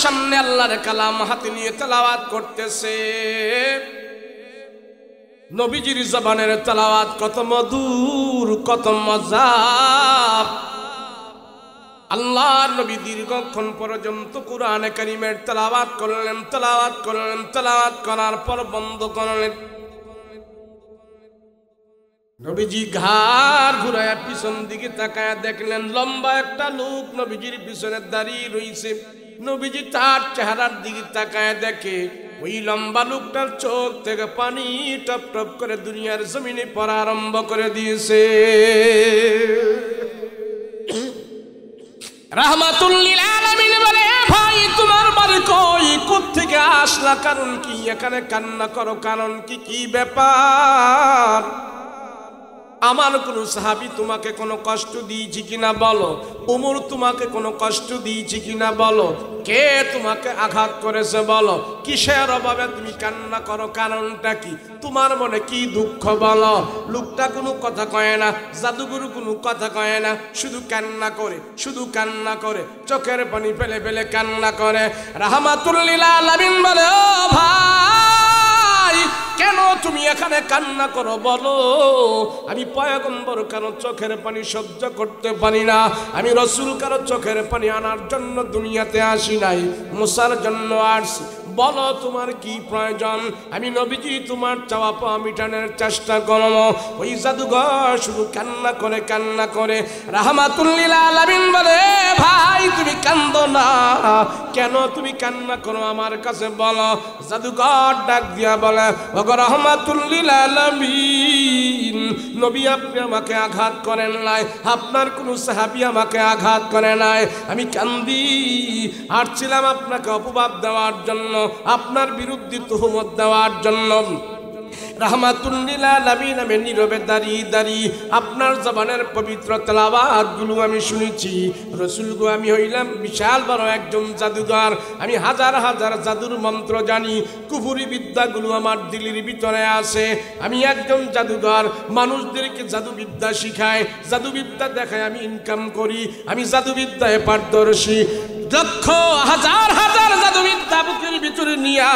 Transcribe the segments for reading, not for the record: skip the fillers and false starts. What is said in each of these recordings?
সামনে আল্লাহর কালাম হাতে নিয়ে তেলাওয়াত করতেছে। নবীজির জবানের তেলাওয়াত কত মধুর, কত মজা। আল্লাহর নবী দীর্ঘক্ষণ পর্যন্ত কুরআনে কারীমের তেলাওয়াত করলেন, তেলাওয়াত করলেন, তেলাওয়াত করার পর বন্ধ করলেন। নবীজি ঘাড় ঘুরায়া পিছন দিকে তাকায়া দেখলেন লম্বা একটা লোক নবীজির পিছনে দাঁড়িয়ে রইছে। নবীজি তার চেহারার দিকে তাকায়া দেখে ওই লম্বা লোকটার চোখ থেকে পানি টপ টপ করে দুনিয়ার জমিনে পড়া আরম্ভ করে দিয়েছে। রাহমাতুল লিল আলামিন বলে, ভাই তোমার বাড়ি কই, কোত্থেকে আসলা, কারণ কি, এখানে কান্না করো কারণ কি, কি ব্যাপার? আমার কোন সাহাবী তোমাকে কোনো কষ্ট দিয়েছি কিনা বলো, উমর তোমাকে কোনো কষ্ট দিয়েছি কিনা বলো, কে তোমাকে আঘাত করেছে বলো, কিসের অভাবে তুমি কান্না করো, কারণটা কি, তোমার মনে কি দুঃখ বলো? লোকটা কোনো কথা কয় না, জাদুগুরু কোনো কথা কয় না, শুধু কান্না করে, শুধু কান্না করে, চোখের পানি ফেলে ফেলে কান্না করে। রাহমাতুল লিল আলামিন বলে, ও ভাই কেন তুমি এখানে কান্না করো বলো? আমি পয়গম্বর কারো চোখের পানি সহ্য করতে পারি না, আমি রাসূল কারো চোখের পানি আনার জন্য দুনিয়াতে আসি নাই, মুসার জন্য আসছি, বলো তোমার কি প্রয়োজন, আমি নবীজি তোমার চাওয়া পাওয়া মিটানোর চেষ্টা করব। ওই জাদুঘর শুধু কান্না করে কান্না করে। রাহমাতুল লিল আলামিন বলে, ভাই তুমি কান্দো না, কেন তুমি কান্না করো আমার কাছে বলো? জাদুঘর ডাক দিয়া বলে, ওগো রাহমাতুল লিল আলামিন, নবী আপনি আমাকে আঘাত করেন নাই, আপনার কোন সাহাবী আমাকে আঘাত করে নাই, আমি কান্দি আসছিলাম আপনাকে অপবাদ দেওয়ার জন্য, আপনার বিরুদ্ধে তুহমত দেওয়ার জন্য। রাহমাতুল লিল আলামিন আমি নীরবে দাঁড়িয়ে দাঁড়িয়ে আপনার জবানের পবিত্র তেলাওয়াতগুলো আমি শুনেছি। রাসূল গো, আমি হইলাম বিশাল বড় একজন জাদুঘর, আমি হাজার হাজার জাদুর মন্ত্র জানি, কুফরি বিদ্যাগুলো আমার দিলের ভিতরে আছে, আমি একজন জাদুঘর, মানুষদেরকে জাদুবিদ্যা শিখায়, জাদুবিদ্যা দেখায়, আমি ইনকাম করি, আমি জাদুবিদ্যায় পারদর্শী। লক্ষ হাজার হাজার জাদুবিদ্যা বুকের ভিতরে নিয়া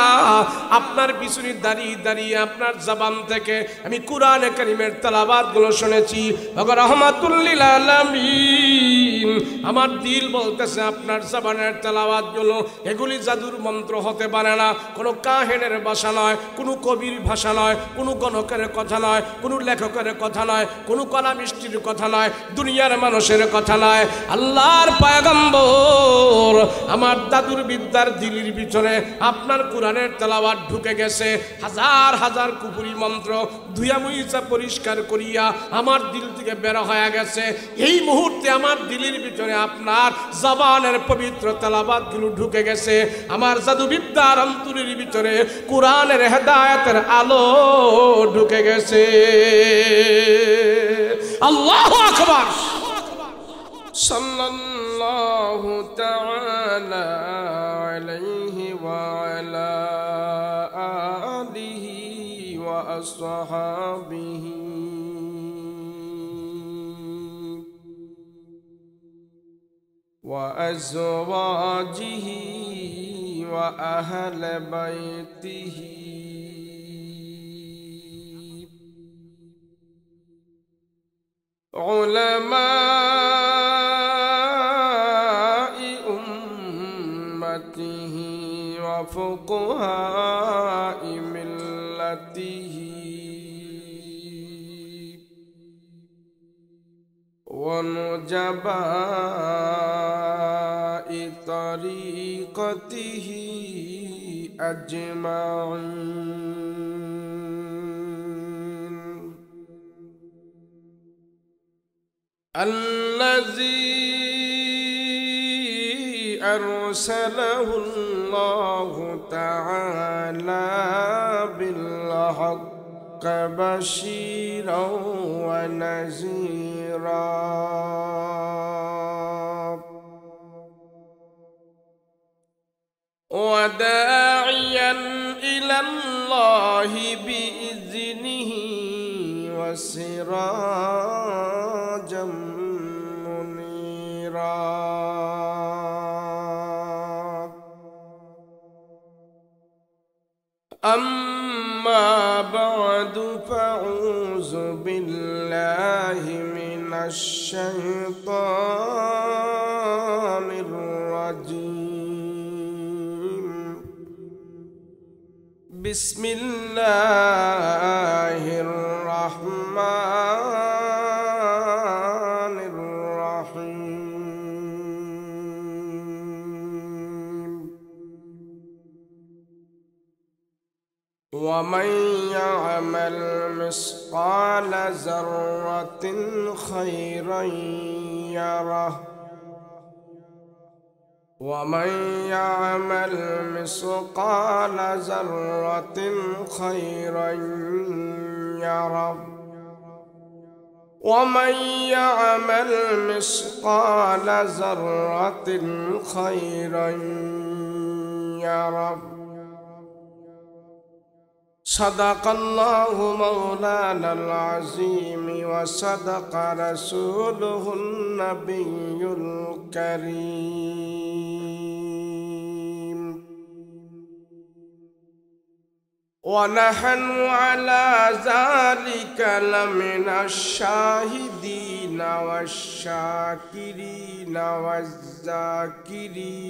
আপনার পিছনে দাঁড়িয়ে দাঁড়িয়ে আপনার জবান থেকে আমি কুরআনে কারীমের তেলাওয়াতগুলো শুনেছি। ওগো রাহমাতুল লিল আলামিন, আমার দিল বলতেছে আপনার জবানের তেলাওয়াতগুলো এগুলি জাদুর মন্ত্র হতে পারে না, কোনো কাহিনের ভাষা নয়, কোনো কবির ভাষা নয়, কোনো গণকের কথা নয়, কোনো লেখকের কথা নয়, কোনো কলামিস্ত্রির কথা নয়, দুনিয়ার মানুষের কথা নয়, আল্লাহর পয়গম্বর আমার দাদুর বিদ্যার দিলির ভিতরে আপনার কোরআনের তেলাওয়াত ঢুকে গেছে। হাজার হাজার কুফরি মন্ত্র ধুয়া মুইছা পরিষ্কার করিয়া আমার দিল থেকে বের হয়ে গেছে। এই মুহূর্তে আমার দিলের ভিতরে আপনার জবানের পবিত্র তেলাওয়াতগুলো ঢুকে গেছে। আমার জাদুবিদ্যার অন্তরের ভিতরে কোরআনের হেদায়েতের আলো ঢুকে গেছে। আল্লাহু আকবার। সাল্লাল্লাহু তাআলা আলাইহি ওয়া আলা আলিহি ওয়া আসহাবিহি ওয়া আজওয়াজিহি ওয়া আহলি বাইতিহি উলামা وفقهاء ملته ونجباء طريقته أجمعين الذي أرسله الله تعالى بالحق بشيرا ونذيرا وداعيا إلى الله بإذنه وسراجا منيرا بالله من الشيطان الرجيم. بسم الله الرحمن الرحيم. ومن يعمل مثقال ذرة خيرا يره ومن يعمل مثقال ذرة خيرا يره ومن يعمل مثقال ذرة خيرا يره. صدق الله مولانا العظيم وصدق رسوله النبي الكريم. ونحن على ذلك لمن الشاهدين والشاكرين والذاكرين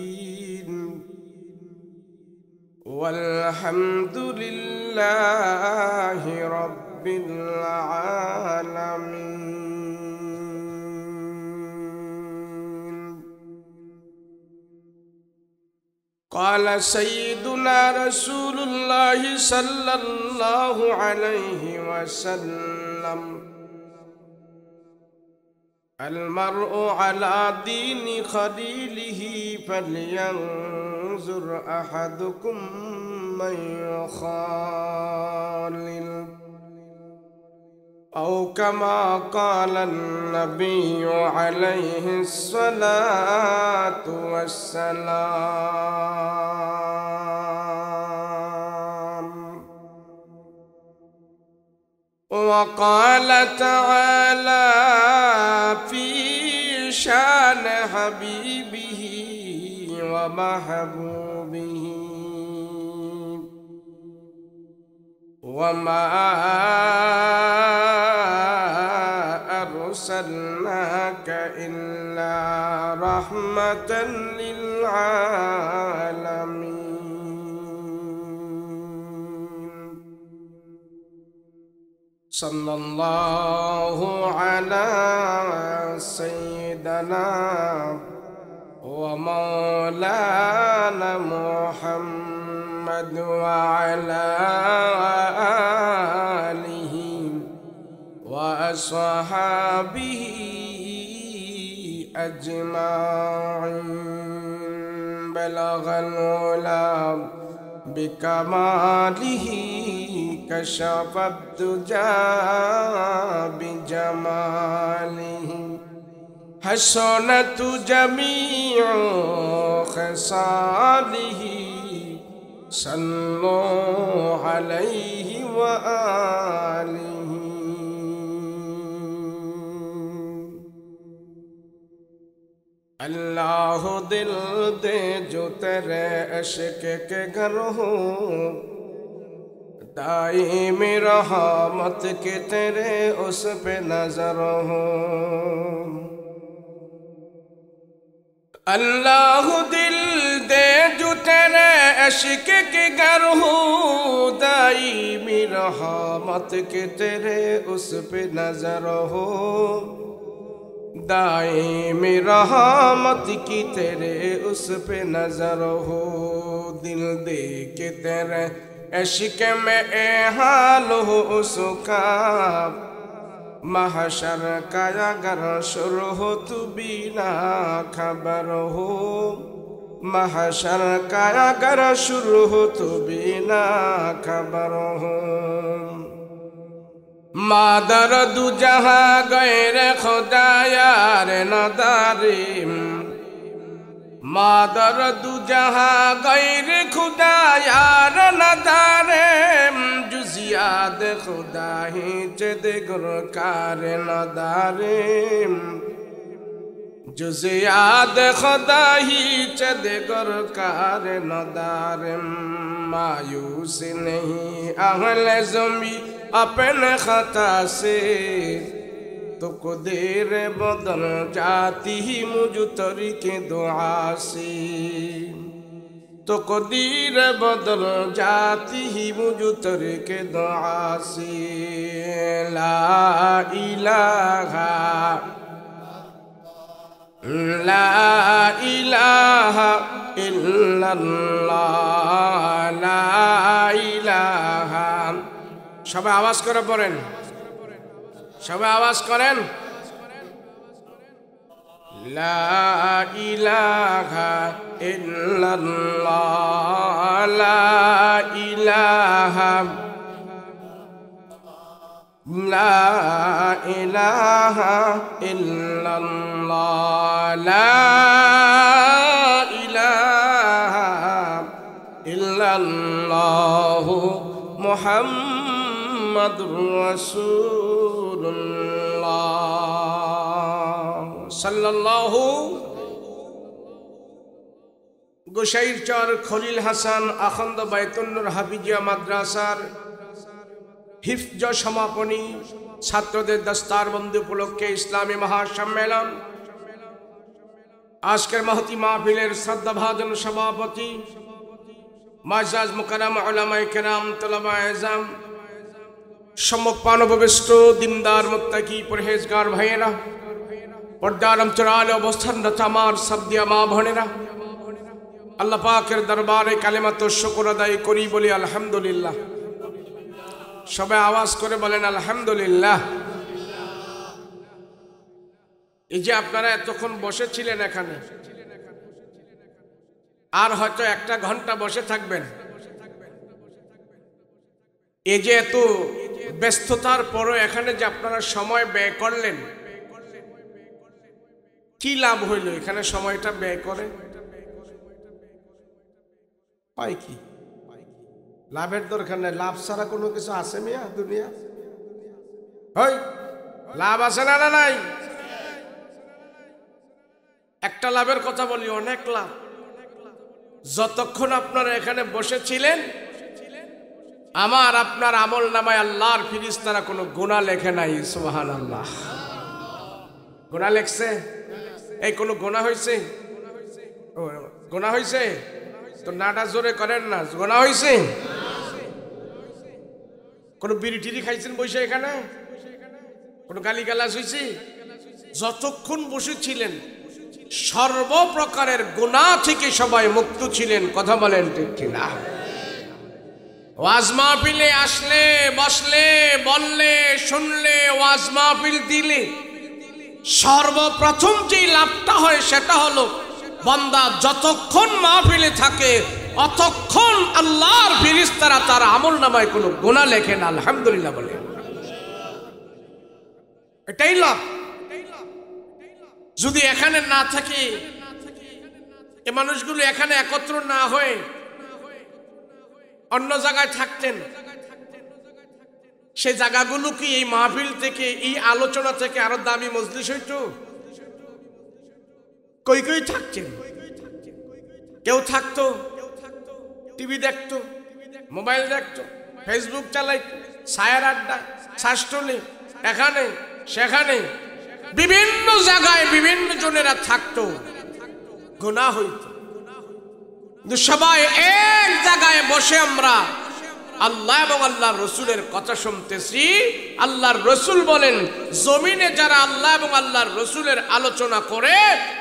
والحمد لله رب العالمين. قال سيدنا رسول الله صلى الله عليه وسلم: المرء على دين خليله فلينظر أحدكم من يخالل، أو كما قال النبي عليه الصلاة والسلام. وقال تعالى في شان حبيبه ومحبوبه: وما أرسلناك إلا رحمة للعالمين. صلى الله على سيدنا ومولانا محمد وعلى آله وأصحابه أجمعين. بلغ العلا بكماله كشف الدجى بجماله حسنت جميع خصاله صلوا عليه وآله. अल्लाह दिल दे जो तेरे इश्क के घर हो, दाईम रहमत के तेरे उस पे नजर हो। अल्लाह दिल दे जो तेरे इश्क के घर हो, दाईम रहमत के तेरे उस पे नजर हो। दाईम रहमत की तेरे उस पे नजर हो। दिल दे के तेरे इश्क में ए हाल हो उसका, महशर का अगर शुरू हो तू बिना खबर हो। महशर का अगर शुरू हो तू बिना खबर हो। मादर दू जहाँ गैर खुदा यार नदारिम, मादर दू जहाँ गैर खुदा यार नदारिम। जुजियाद खुदा ही चद गुरकार नदारिम, जुजियाद खुदा ही चद गुरकार नदारिम। मायूस नहीं अहल ज़मी अपने खता से तकदीर बदल जाती मुझ तरीके दुआ से तकदीर बदल जाती मुझ तरीके दुआ से ला इलाहा इल्लाल्लाह ला इलाहा। সবাই আওয়াজ করে পড়েন, সবাই আওয়াজ করেন। লা ইলাহা ইল্লাল্লাহ লা ইলাহা লা ইলাহা ইল্লাল্লাহ লা ইলাহা ইল্লাল্লাহ মুহাম্মাদুর রাসূলুল্লাহ সাল্লাল্লাহু। গোসাইরচর খলিল হাসান আখন্দ বাইতুন্নুর হাফিজিয়া মাদ্রাসার হিফজ সমাপনী ছাত্রদের দস্তারবন্দি উপলক্ষে ইসলামী মহাসম্মেলন। আজকের মহতি মাহফিলের শ্রদ্ধাভাজন সভাপতি মুআজ্জাজ মুকাররম উলামায়ে কেরাম তুলাবায়ে আযম সম্মুখ পানববিষ্ট দিনদার মুত্তাকি পরহেজগার ভাইয়েরা, পর্দার অন্তরালে অবস্থানরত আমার সাবদিয়া মা বোনেরা, আল্লাহ পাকের দরবারে কালেমাত শুকর আদায় করি বলি আলহামদুলিল্লাহ। সবাই আওয়াজ করে বলেন আলহামদুলিল্লাহ। এই যে আপনারা এতক্ষণ বসেছিলেন এখানে, আর হয়তো একটা ঘন্টা বসে থাকবেন। এই যে এত ব্যস্ততার পরও এখানে যে আপনারা সময় ব্যয় করলেন, কি লাভ হইল এখানে সময়টা ব্যয় করে? পাই কি? লাভের দরকার নেই। লাভ ছাড়া কোনো কিছু আছে মিয়া দুনিয়া? হয় লাভ আছে না না নাই? একটা লাভের কথা বলি, অনেক লাভ। যতক্ষণ আপনারা এখানে বসেছিলেন, আমার আপনার আমল নামায় আল্লাহর ফেরেশতারা কোনো গুনাহ লেখে নাই। সুবহানাল্লাহ। গুনাহ লেখছে? এই কোনো গুনাহ হয়েছে? গুনাহ হয়েছে তো নাটা জোরে করেন না। গুনাহ হয়েছে? কোনো বিড়ি টিড়ি খাইছেন বসে এখানে? কোনো গালিগালাজ হয়েছে? যতক্ষণ বসেছিলেন সর্বপ্রকারের গুনাহ থেকে সবাই মুক্ত ছিলেন। কথা বলেন ঠিক কিনা? ওয়াজ মাহফিলে আসলে, বসলে, বললে, শুনলে, ওয়াজ মাহফিল দিলে সর্বপ্রথম যে লাভটা হয় সেটা হলো বান্দা যতক্ষণ মাহফিলে থাকে অতক্ষণ আল্লাহর ফেরেশতারা তার আমলনামায় কোনো গুনাহ লেখেন। আলহামদুলিল্লাহ বলে, এটাই লাভ। যদি এখানে না থাকে, এই মানুষগুলো এখানে একত্র না হয়ে অন্য জায়গায় থাকতেন, সেই জায়গাগুলো কি এই মাহফিল থেকে, এই আলোচনা থেকে আরো দামি মজলিস হইতো? কই কই থাকছেন? কেউ থাকতো টিভি দেখতো, মোবাইল দেখতো, ফেসবুক চালাইতো, ছায়ার আড্ডা, শাস্ত্রলি, এখানে সেখানে বিভিন্ন জায়গায় বিভিন্ন জনেরা থাকতো, গুনাহ হইতো। কিন্তু সবাই এক জায়গায় বসে আমরা আল্লাহ এবং আল্লাহর রসুলের কথা শুনতেছি। আল্লাহর রসুল বলেন, জমিনে যারা আল্লাহ এবং আল্লাহর রসুলের আলোচনা করে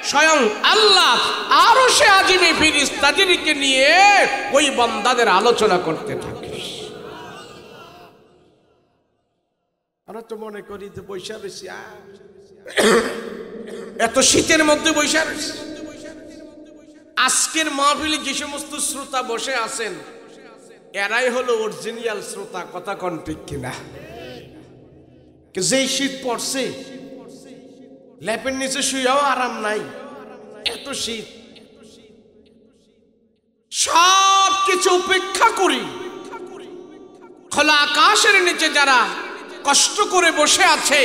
স্বয়ং আল্লাহ আরশে আজিমে ফেরেশতাদেরকে নিয়ে ওই বান্দাদের আলোচনা করতে থাকে। আমরা তো মনে করি যে বৈশা রয়েছি, এত শীতের মধ্যে বৈশা রয়েছি। আজকের মাহফিলে যে সমস্ত শ্রোতা বসে আছেন এরাই হলো অরিজিনাল শ্রোতা। কথা কোন ঠিক কিনা? যেই শীত পড়ছে ল্যাপের নিচে শুয়েও আরাম নাই, এত শীত। সব কিছু উপেক্ষা করি খোলা আকাশের নিচে যারা কষ্ট করে বসে আছে,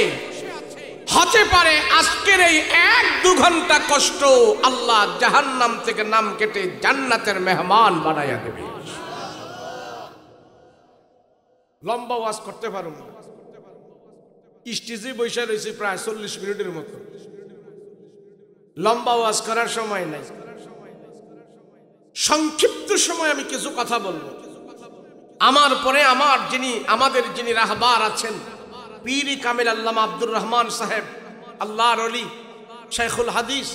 হতে পারে আজকের এই 1-2 ঘন্টা কষ্ট আল্লাহ জাহান্নাম থেকে নাম কেটে জান্নাতের মেহমান বানাইয়া দেবে। লম্বা ওয়াজ করতে পারুন না, স্টেজে বসে রয়েছে প্রায় 40 মিনিটের মতো, লম্বা ওয়াজ করার সময় নাই। সংক্ষিপ্ত সময় আমি কিছু কথা বলবো। আমার পরে আমাদের যিনি রাহবার আছেন, পীর কামিল আল্লামা আব্দুর রহমান সাহেব, আল্লাহর ওলি, শাইখুল হাদিস,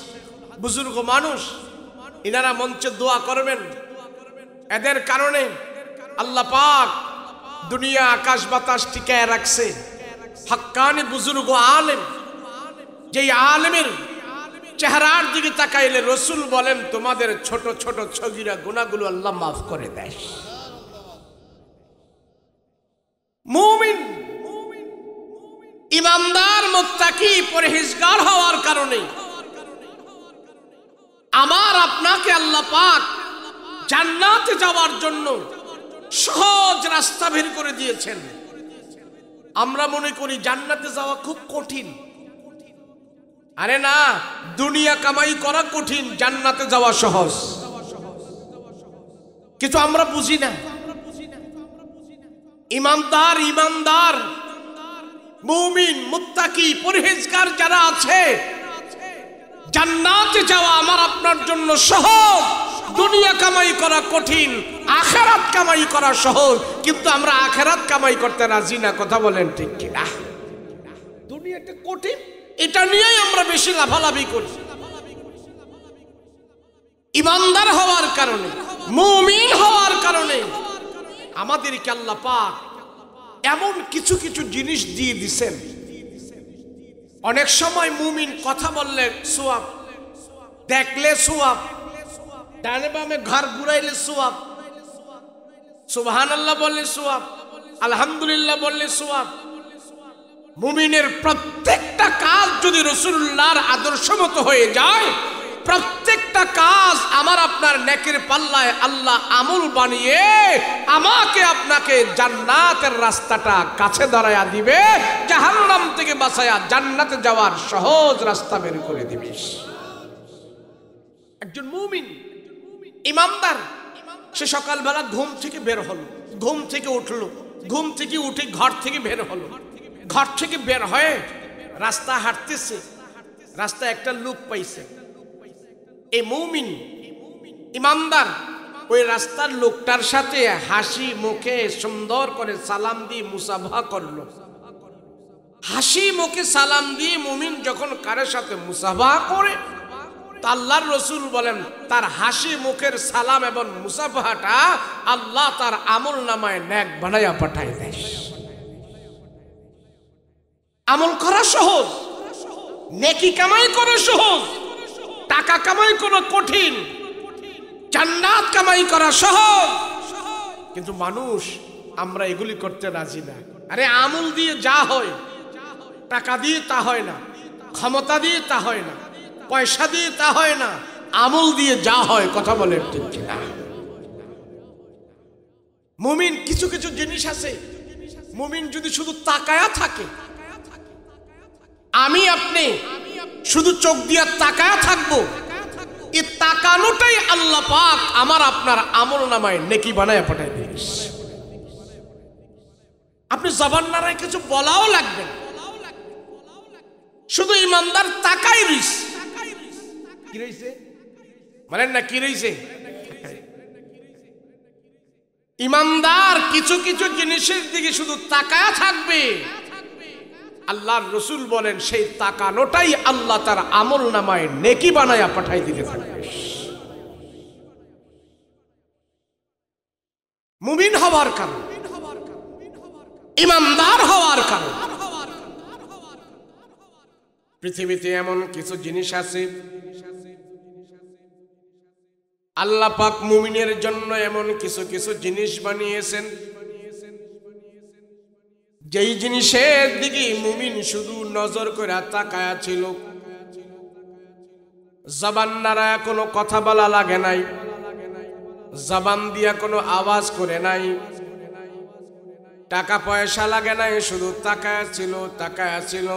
বুজুর্গ মানুষ, ইনারা মঞ্চে দোয়া করবেন। এদের কারণে আল্লাহ পাক দুনিয়া আকাশ বাতাস টিকায় রাখছে। হাক্কানি বুজুর্গ আলেম, যেই আলেমের চেহারার দিকে তাকাইলে রসুল বলেন তোমাদের ছোট ছোট ছগিরা গুনাহগুলো আল্লাহ মাফ করে দেয়। মুমিন, ইমানদার, মুত্তাকি, পরহেজগার হওয়ার কারণে আমার আপনাকে আল্লাহ পাক জান্নাতে যাওয়ার জন্য সহজ রাস্তা বের করে দিয়েছেন। আমরা মনে করি জান্নাতে যাওয়া খুব কঠিন। আরে না, দুনিয়া কামাই করা কঠিন, জান্নাতে যাওয়া সহজ। কিন্তু আমরা বুঝি না। ইমানদার, মুমিন, মুত্তাকি, পরহেজগার যারা আছে, জান্নাতে যাওয়া আমার আপনার জন্য সহজ। দুনিয়া কামাই করা কঠিন, আখিরাত কামাই করা সহজ। কিন্তু আমরা আখিরাত কামাই করতে রাজি না। কথা বলেন ঠিক কিনা? দুনিয়াটা কঠিন, এটা নিয়েই আমরা বেশি লাভালাভি করি। ইমানদার হওয়ার কারণে, মুমিন হওয়ার কারণে আমাদেরকে আল্লাহ পাক এমন কিছু কিছু জিনিস দিয়ে দিছেন। অনেক সময় মুমিন কথা বললে সওয়াব, দেখলে সওয়াব, ডানে বামে ঘর ঘুরাইলে সওয়াব, সুবহানাল্লাহ বললে সওয়াব, আলহামদুলিল্লাহ বললে সওয়াব। মুমিনের প্রত্যেকটা কাজ যদি রাসূলুল্লাহর আদর্শ মতো হয়ে যায়, প্রত্যেকটা কাজ আমার আপনার নেকির পাল্লায় আল্লাহ আমল বানিয়ে আমাকে আপনাকে জান্নাতের রাস্তাটা কাছে দাঁড়ায়া দিবে, জাহান্নাম থেকে বাঁচায়া জান্নাতে যাওয়ার সহজ রাস্তা বের করে দিবে। একজন মুমিন, ইমানদার, সে সকালবেলা ঘুম থেকে বের হলো, ঘুম থেকে উঠলো, ঘুম থেকে উঠে ঘর থেকে বের হলো, ঘর থেকে বের হয়ে রাস্তা হাঁটতেছে, রাস্তায় একটা লোক পাইছে। এই মুমিন, ইমানদার ওই রাস্তার লোকটার সাথে হাসি মুখে সুন্দর করে সালাম দিয়ে মুসাফা করলো। হাসি মুখে সালাম দিয়ে মুমিন যখন কারোর সাথে মুসাফা করে, আল্লাহর রসুল বলেন তার হাসি মুখের সালাম এবং মুসাফাটা আল্লাহ তার আমল নামায় নেক বানাইয়া পাঠায় দেয়। আমল করা সহজ, নেকি কামাই করা সহজ, টাকা কামাই করা কঠিন, জান্নাত কামাই করা সহজ। কিন্তু মানুষ আমরা এগুলি করতে রাজি না। আরে আমল দিয়ে যা হয়, টাকা দিয়ে তা হয় না, ক্ষমতা দিয়ে তা হয় না, পয়সা দিয়ে তা হয় না, আমল দিয়ে যা হয়। কথা বলেন ঠিক না? মুমিন কিছু কিছু জিনিস আছে, মুমিন যদি শুধু তাকায়া থাকে, আমি আপনি শুধু চোখ দিয়ে তাকায়া থাকবো, এই তাকানোটাই আল্লাহ পাক আমার আপনার আমল নামায় নেকি বানায় পাঠায় দিবে। আপনি জবান নাড়ায় কিছু বলাও লাগবে না, শুধু ইমানদার তাকাই রইস। কি রইছে বলেন না? কি রইছে? ইমানদার কিছু কিছু জিনিসের দিকে শুধু তাকায়া থাকবে। আল্লাহর রসুল বলেন সেই তাকানোটাই আল্লাহ তার আমল নামায় নেকি বানায়া পাঠাই দিতে থাকবে। মুমিন হওয়ার কারণ, ইমানদার হওয়ার কারণ। পৃথিবীতে এমন কিছু জিনিস আছে আল্লাহ পাক মুমিনের জন্য এমন কিছু কিছু জিনিস বানিয়েছেন, যেই জিনিসের দিকে মুমিন শুধু নজর করে তাকায়া ছিল। জবান নাড়ায় কোনো কথা বলা লাগে নাই, জবান দিয়া কোনো আওয়াজ করে নাই, টাকা পয়সা লাগে নাই, শুধু তাকায়া ছিল, তাকায়া ছিল।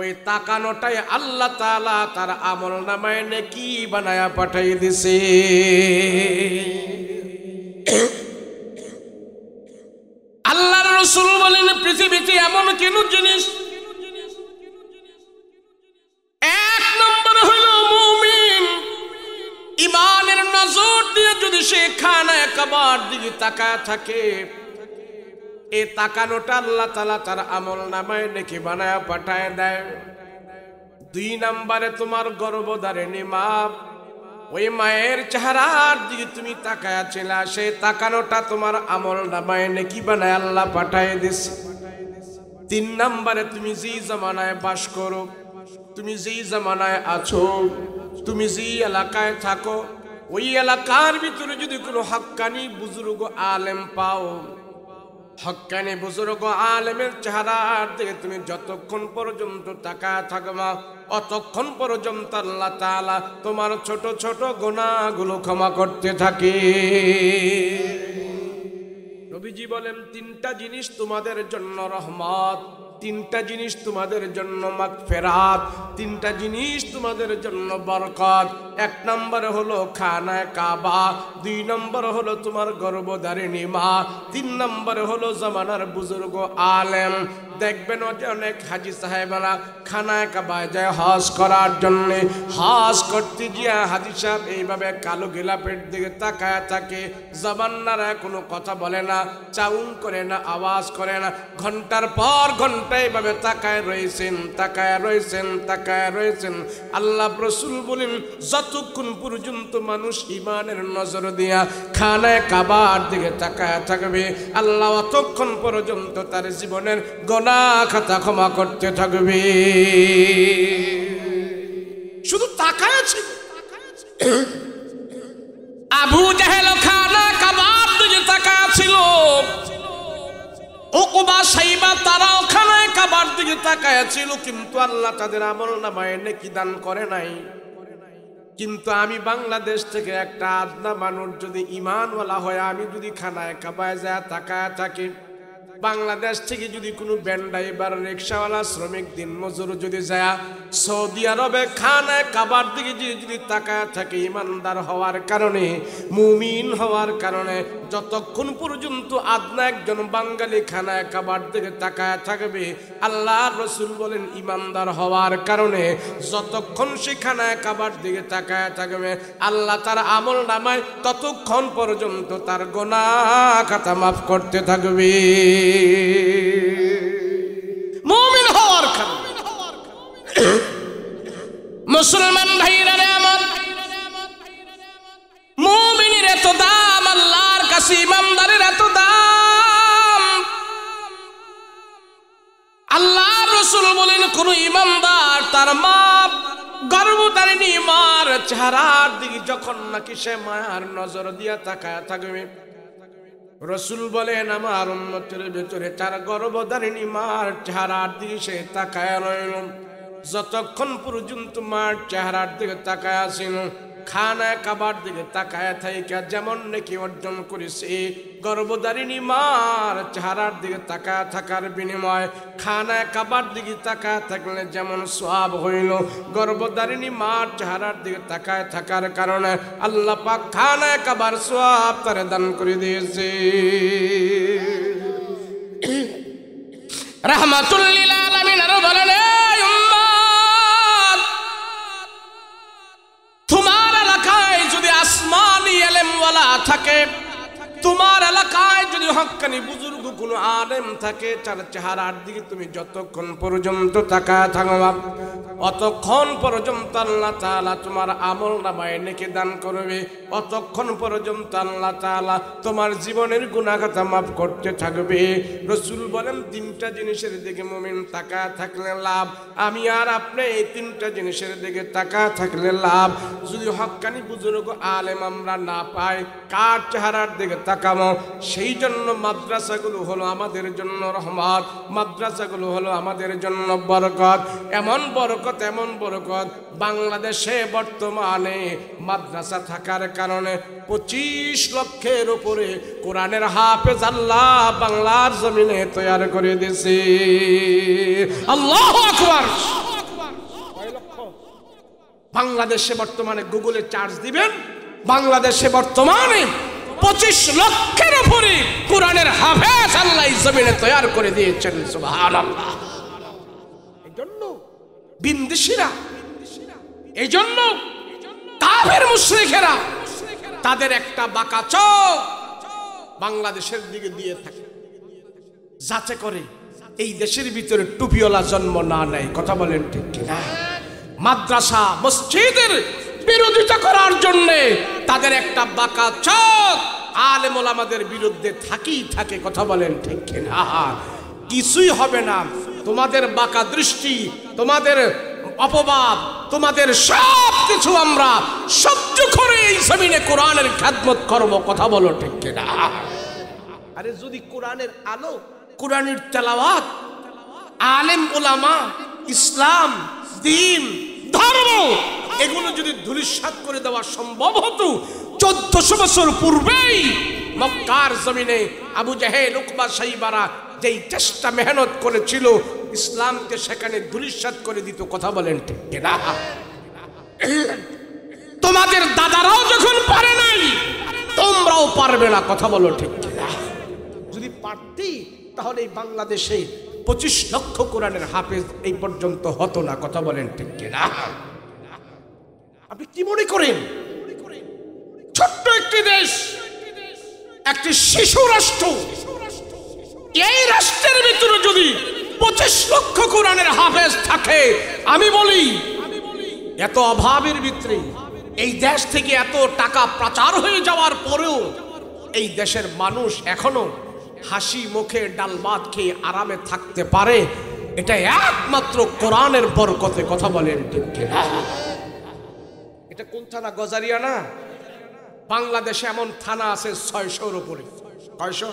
ওই তাকানোটাই আল্লাহ তাআলা তার আমল নামায় নেকি বানায়া পাঠাই দিছে। আল্লাহর কেন জিনিস। এক নম্বর হইল মুমিন ইমানের নজর দিয়ে যদি সে খানায় কাবার দিকে তাকায় থাকে, এই তাকানোটা আল্লাহ তাআলা তার আমল নামায় নেকি বানায় পাঠায় দেয়। দুই নম্বরে তোমার গর্ভধারিণী মা, ওই মায়ের চেহারার দিকে তুমি তাকায় ছিলা, সেই তাকানোটা তোমার আমল নামায় নেকি বানায় আল্লাহ পাঠায় দিছে। তিন নম্বরে তুমি যেই জামানায় বাস করো, তুমি যেই জামানায় আছো, তুমি যেই এলাকায় থাকো, ওই এলাকার ভিতরে যদি কোনো হক্কানি বুজুর্গ আলেম পাও, হক্কানি বুজুর্গ আলেমের চেহারার দিকে তুমি যতক্ষণ পর্যন্ত তাকায় থাকবা, অতক্ষণ পর্যন্ত আল্লাহ তাআলা তোমার ছোট ছোট গুনাহগুলো ক্ষমা করতে থাকে। নবীজি বলেন তিনটা জিনিস তোমাদের জন্য রহমত, তিনটা জিনিস তোমাদের জন্য মাগফিরাত, তিনটা জিনিস তোমাদের জন্য বরকত। এক নম্বর হলো খানায় কাবা, দুই নম্বর হলো তোমার গর্ভধারিণী মা, তিন নম্বর হলো জামানার বুজুর্গ আলেম। দেখবেন অনেক হাজি সাহেবরা খানায় কাবায় যায় হজ করার জন্য, হজ করতে গিয়া হাজি সাহেব এইভাবে কালো গিলাপের দিকে তাকায় থাকে, জবান নাড়ায়, কোনো কথা বলে না, চাউন করে না, আওয়াজ করে না, ঘন্টার পর ঘন্টা এইভাবে তাকায় রয়েছেন, তাকায় রয়েছেন, তাকায় রয়েছেন। আল্লাহ রাসূল বলেন যতক্ষণ পর্যন্ত মানুষ ইমানের নজর দিয়া খানায় কাবার দিকে তাকায় থাকবে, আল্লাহ অতক্ষণ পর্যন্ত তার জীবনের গুনাহ খাতা ক্ষমা করতে থাকবে। শুধু তাকায় ছিল। আবু জাহেল খানায় কাবার দিকে তাকায় ছিল, উকবা সাইবা তারাও খানায় কাবার দিকে তাকায় ছিল, কিন্তু আল্লাহ তাদের আমল নামায় নেকি দান করে নাই। কিন্তু আমি বাংলাদেশ থেকে একটা আদনা মানুষ যদি ইমানওয়ালা হয়, আমি যদি খানায় কাবায় যায় তাকায় থাকি, বাংলাদেশ থেকে যদি কোনো ভ্যান ড্রাইভার, রিক্সাওয়ালা, শ্রমিক, দিনমজুর যদি যায় সৌদি আরবে খানায় কাবার দিকে যদি তাকায় থাকে, ইমানদার হওয়ার কারণে, মুমিন হওয়ার কারণে, যতক্ষণ পর্যন্ত আদনা একজন বাঙালি খানায় কাবার দিকে তাকায় থাকবে, আল্লাহ রাসূল বলেন ইমানদার হওয়ার কারণে যতক্ষণ সে খানায় কাবার দিকে তাকায় থাকবে, আল্লাহ তার আমল নামায় ততক্ষণ পর্যন্ত তার গুনাহ খাতা মাফ করতে থাকবে। মুমিন হওয়ার কারণে। মুসলমান ভাইরা আমার, মুমিনের এত দাম আল্লাহর কাছে, ইমানদারের এত দাম। আল্লাহ রাসূল বলেন কোন ইমানদার তার মা গর্ভধারিণী মার চেহারার দিকে যখন নাকি সে মায়ার নজর দিয়া তাকায় থাকবে, রাসূল বলেন আমার উম্মতের ভিতরে তার গর্ভধারিণী মার চেহারার দিকে সে তাকায় রইল, যতক্ষণ পর্যন্ত মার চেহারার দিকে তাকায় আসিল, খানায় কাবার দিকে তাকায় থাইকা যেমন নাকি অর্জন করেছে, গর্ভধারিণী মার চেহারার দিকে তাকায় থাকার বিনিময় খানায় কাবার দিকে তাকায় থাকলে যেমন সওয়াব হইল, গর্ভধারিণী মার চেহারার দিকে তাকায় থাকার কারণে আল্লাহ পাক খানায় কাবার সওয়াব তারে দান করে দিয়েছে। রাহমাতুল লিল আলামিন আর বলেন তোমার এলাকায় যদি আসমানি ইলমওয়ালা থাকে, তোমার এলাকায় যদি হক্কানি বুজুর্গ কোনো আলেম থাকে, তার চেহারার দিকে তুমি যতক্ষণ পর্যন্ত তাকায় থাকবা, অতক্ষণ পর্যন্ত আল্লাহ তাআলা তোমার আমল নামায় নেকি দান করবে, অতক্ষণ পর্যন্ত আল্লাহ তাআলা তোমার জীবনের গুনাহ খাতা মাফ করতে থাকবে। রাসূল বলেন তিনটা জিনিসের দিকে মুমিন তাকায় থাকলে লাভ। আমি আর আপনি এই তিনটা জিনিসের দিকে তাকায় থাকলে লাভ। যদি হক্কানি বুজুর্গ আলেম আমরা না পাই, কার চেহারার দিকে তাকাবো? সেই জন্য মাদ্রাসাগুলো হলো আমাদের জন্য রহমত, মাদ্রাসাগুলো হলো আমাদের জন্য বরকত। এমন বরকত, এমন বরকত, বাংলাদেশে বর্তমানে মাদ্রাসা থাকার কারণে 25 লক্ষের উপরে কোরআনের হাফেজ আল্লাহ বাংলার জমিনে তৈরি করে দিয়েছে। আল্লাহু আকবার। বাংলাদেশে বর্তমানে গুগলে চার্জ দিবেন, বাংলাদেশে বর্তমানে 25 লক্ষের উপরে কোরআনের হাফেজ আল্লাহ জমিনে তৈরি করে দিয়েছেন। সুবহানাল্লাহ। এইজন্য বিন্দেশীরা, এইজন্য কাফের মুশরিকেরা তাদের একটা বাঁকা চোখ বাংলাদেশের দিকে দিয়ে থাকে, যাতে করে এই দেশের ভিতরে টুপিওয়ালা জন্ম না নেয়। কথা বলেন ঠিক কিনা? মাদ্রাসা মসজিদের বিরোধিতা করার জন্য তাদের একটা বাঁকা চোখ আলেম ওলামাদের বিরুদ্ধে থাকেই থাকে। কথা বলেন ঠিক কিনা? কিছুই হবে না, তোমাদের বাঁকা দৃষ্টি, তোমাদের অপবাদ, তোমাদের সব কিছু আমরা সহ্য করে এই জমিনে কোরআনের খেদমত করব। কথা বলো ঠিক কিনা? আরে যদি কোরআনের আলো, কোরআনের তেলাওয়াত, আলেম ওলামা, ইসলাম, দ্বীন, ধর্ম এগুলো যদি ধূলিসাৎ করে দেওয়া সম্ভব হতো 1400 বছর পূর্বেই মক্কার জমিনে আবু জাহেল, উকবা, সাইবারা যেই চেষ্টা মেহনত করেছিল ইসলামকে সেখানে ধূলিসাৎ করে দিত। কথা বলেন ঠিক কিনা? তোমাদের দাদারাও যখন পারে নাই তোমরাও পারবে না। কথা বলো ঠিক কিনা? যদি পারতি তাহলে এই বাংলাদেশে 25 লক্ষ কোরআনের হাফেজ এই পর্যন্ত হতো না। কথা বলেন ঠিক কিনা? আপনি কি মনে করেন ছোট্ট একটি দেশ, একটি শিশু রাষ্ট্র, এই রাষ্ট্রের ভিতরে যদি 25 লক্ষ কোরআনের হাফেজ থাকে, আমি বলি এত অভাবের ভিতরে এই দেশ থেকে এত টাকা পাচার হয়ে যাওয়ার পরেও এই দেশের মানুষ এখনো হাসি মুখে ডাল ভাত খেয়ে আরামে থাকতে পারে, এটা একমাত্র কোরআনের বরকতে। কথা বলেন ঠিক কিনা? এটা কোন থানা? গজারিয়া না? বাংলাদেশে এমন থানা আছে 600-র উপরে। কয়শো?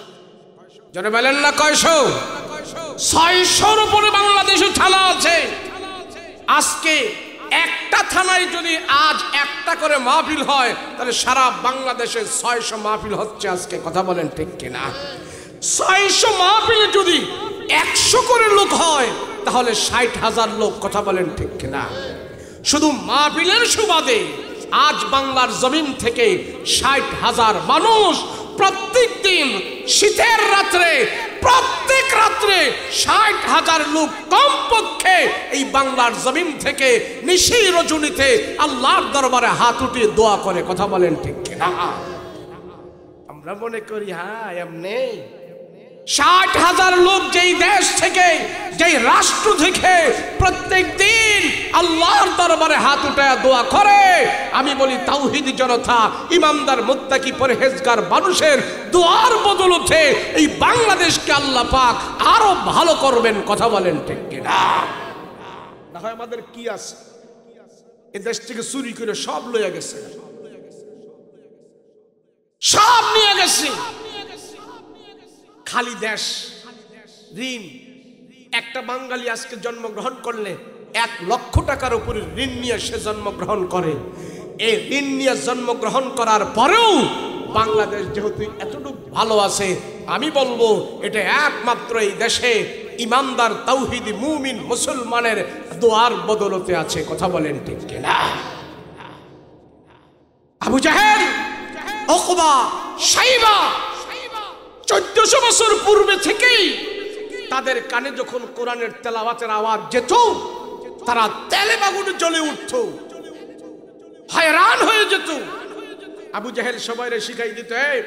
জনে বলেন না কয়শো? 600-র উপরে বাংলাদেশে থানা আছে। আজকে একটা থানায় যদি আজ একটা করে মাহফিল হয় তাহলে সারা বাংলাদেশে 600 মাহফিল হচ্ছে আজকে। কথা বলেন ঠিক কিনা? 600 মাহফিলে যদি 100 করে লোক হয় তাহলে 60,000 লোক। কথা বলেন ঠিক কিনা? শুধু মাহফিলের সুবাদে আজ বাংলার জমিন থেকে 60,000 মানুষ প্রত্যেক দিন শীতের রাত্রে, প্রত্যেক রাত্রে 60,000 লোক কমপক্ষে এই বাংলার জমিন থেকে নিশি রজনীতে আল্লাহর দরবারে হাত উঠিয়ে দোয়া করে। কথা বলেন ঠিক কিনা? আমরা মনে করি হ্যাঁ এমনি 60,000 লোক যেই দেশ থেকে, যেই রাষ্ট্র থেকে প্রত্যেক দিন আল্লাহর দরবারে হাত উঠায় দোয়া করে, আমি বলি তাওহীদি জনতা, ইমানদার, মুত্তাকি, পরহেজগার মানুষের দোয়ার বদলতে এই বাংলাদেশকে আল্লাহ পাক আরো ভালো করবেন। কথা বলেন ঠিক কিনা? না হয় আমাদের কি আছে? এই দেশ থেকে চুরি করে সব লইয়া গেছে, সব নিয়ে গেছে। খালি দেশ, ঋণ। একটা বাঙালি আজকে জন্মগ্রহণ করলে 1 লক্ষ টাকার উপরে ঋণ নিয়ে সে জন্মগ্রহণ করে। এই ঋণ নিয়ে জন্মগ্রহণ করার পরেও বাংলাদেশ যেহেতু এতটুকু ভালো আছে, আমি বলবো এটা একমাত্র এই দেশে ইমানদার, তাওহীদি, মুমিন, মুসলমানের দোয়ার বদলতে আছে। কথা বলেন ঠিক কিনা? আবু জাহেল, উকবা, সাইবা 1400 বছর পূর্বে থেকেই তাদের কানে যখন কোরআনের তেলাওয়াতের আওয়াজ যেত তারা তেলে বাগুনে জ্বলে উঠত, হয়রান হয়ে যেত। আবু জাহেল সবাইরে শিখাই দিত, এই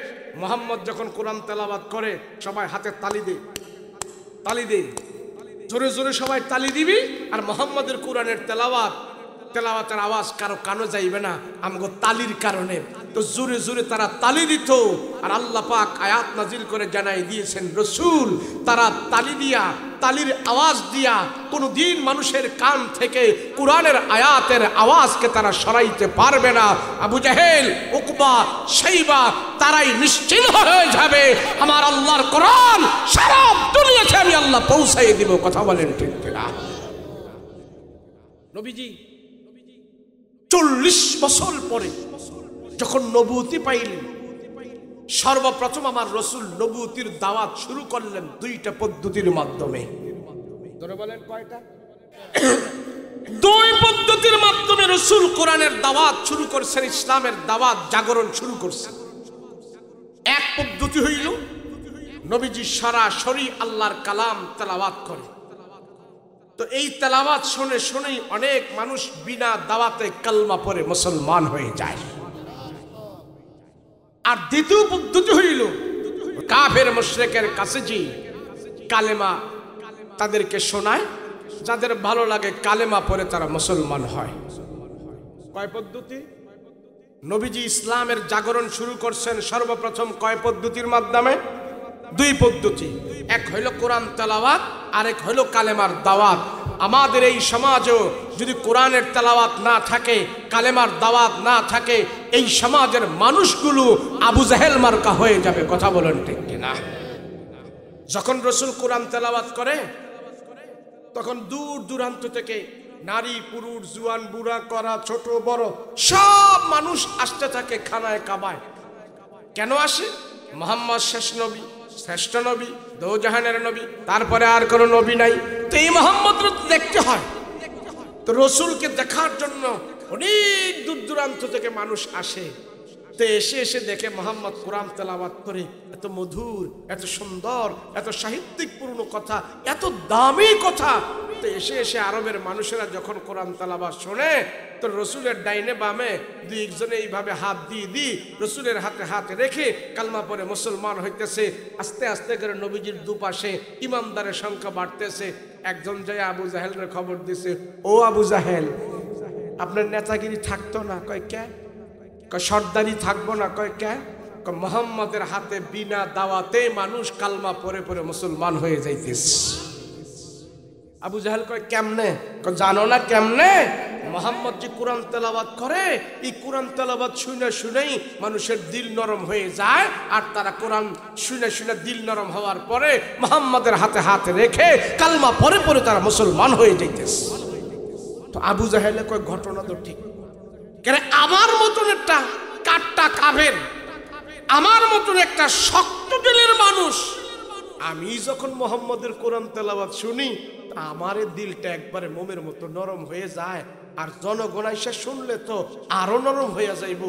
মোহাম্মদ যখন কোরআন তেলাওয়াত করে সবাই হাতে তালি দে, তালি দে, জোরে জোরে সবাই তালি দিবি। আর মোহাম্মদের কোরআনের তেলাওয়াতের আওয়াজ কারো কানে যাইবে না আমগো তালির কারণে। তো জোরে জোরে তারা তালি দিত। আর আল্লাহ পাক আয়াত নাজিল করে জানাই দিয়েছেন, রসুল তারা তালি দিয়া, তালির আওয়াজ দিয়া কোনদিন মানুষের কান থেকে কোরআনের আয়াতের আওয়াজকে তারা সরাইতে পারবে না। আবু জাহেল, উকবা, সাইবা তারাই নিশ্চিন্ত হয়ে যাবে, আমার আল্লাহর কোরআন সারা দুনিয়াতে আমি আল্লাহ পৌঁছাই দিব। কথা বলেন ঠিক কিনা? নবীজি 40 বছর পরে যখন নবুয়তি পাইলেন, সর্বপ্রথম আমার রসুল নবুয়তির দাওয়াত শুরু করলেন 2টা পদ্ধতির মাধ্যমে। ধরে বলেন কয়টা? 2 পদ্ধতির মাধ্যমে রসুল কোরআনের দাওয়াত শুরু করছেন, ইসলামের দাওয়াত জাগরণ শুরু করছেন। এক পদ্ধতি হইল নবীজি সরাসরি আল্লাহর কালাম তেলাওয়াত করে। তো এই তেলাওয়াত শুনে শুনেই অনেক মানুষ বিনা দাওয়াতে কালমা পড়ে মুসলমান হয়ে যায়। আর দ্বিতীয় পদ্ধতি হইল কাফের মুশরিকের কাছে যে কালেমা তাদেরকে শোনায়, যাদের ভালো লাগে কালেমা পড়ে তারা মুসলমান হয়। কয় পদ্ধতি? নবীজি ইসলামের জাগরণ শুরু করছেন সর্বপ্রথম কয় পদ্ধতির মাধ্যমে? দুই পদ্ধতি। এক হইল কোরআন তেলাওয়াত, আরেক হইল কালেমার দাওয়াত। আমাদের এই সমাজেও যদি কোরআনের তেলাওয়াত না থাকে, কালেমার দাওয়াত না থাকে, এই সমাজের মানুষগুলো আবু জাহেল মার্কা হয়ে যাবে। কথা বলেন ঠিক কিনা? যখন রাসূল কোরআন তেলাওয়াত করে তখন দূর দূরান্ত থেকে নারী পুরুষ জুয়ান বুড়া করা ছোট বড় সব মানুষ আসতে থাকে খানায় কাবায়। কেন আসে? মুহাম্মদ শেষ নবী, শ্রেষ্ঠ নবী, দোজাহানের নবী, তারপরে আর কোনো নবী নাই। তো এই মুহাম্মদ দেখতে হয়। তো রাসূলকে দেখার জন্য অনেক দূর দূরান্ত থেকে মানুষ আসে। তো এসে এসে দেখে মুহাম্মদ কোরআন তেলাওয়াত করে, এত মধুর, এত সুন্দর, এত সাহিত্যিকপূর্ণ কথা, এত দামি কথা। তো এসে এসে আরবের মানুষেরা যখন কোরআন তেলাওয়াত শোনে, তো রাসূলের ডাইনে বামে দুই একজনে এইভাবে হাত দিয়ে দি রাসূলের হাতে হাত রেখে কালমা পড়ে মুসলমান হইতেছে। আস্তে আস্তে করে নবীজির দুপাশে ইমানদারের সংখ্যা বাড়তেছে। একজন যায় আবু জাহেলের খবর দিছে, ও আবু জাহেল, আপনার নেতাগিরি থাকতো না? কয় কে? সর্দারি থাকবো না? কয় কে? মুহাম্মদের হাতে বিনা দাওয়াতে মানুষ কালমা পড়ে পড়ে মুসলমান হয়ে যাইতেছে। আবু জাহেল কয় কেমনে? জানো না কেমনে? মুহাম্মদ যে কোরআন তেলাওয়াত করে, এই কোরআন তেলাওয়াত শুনে শুনেই মানুষের দিল নরম হয়ে যায়। আর তারা কোরআন শুনে শুনে দিল নরম হওয়ার পরে মুহাম্মদের হাতে হাত রেখে কালমা পড়ে পড়ে তারা মুসলমান হয়ে যাইতেছে। তো আবু জাহেল কয় ঘটনা তো ঠিক, কেন আমার মতন একটা কাট্টা কাফের, আমার মতন একটা শক্ত দিলের মানুষ, আমি যখন মুহাম্মদের কোরআন তেলাওয়াত শুনি আমার দিলটা একবারে মোমের মতো নরম হয়ে যায়। আর জনগণ এসে শুনলে তো আরো নরম হয়ে যাইব।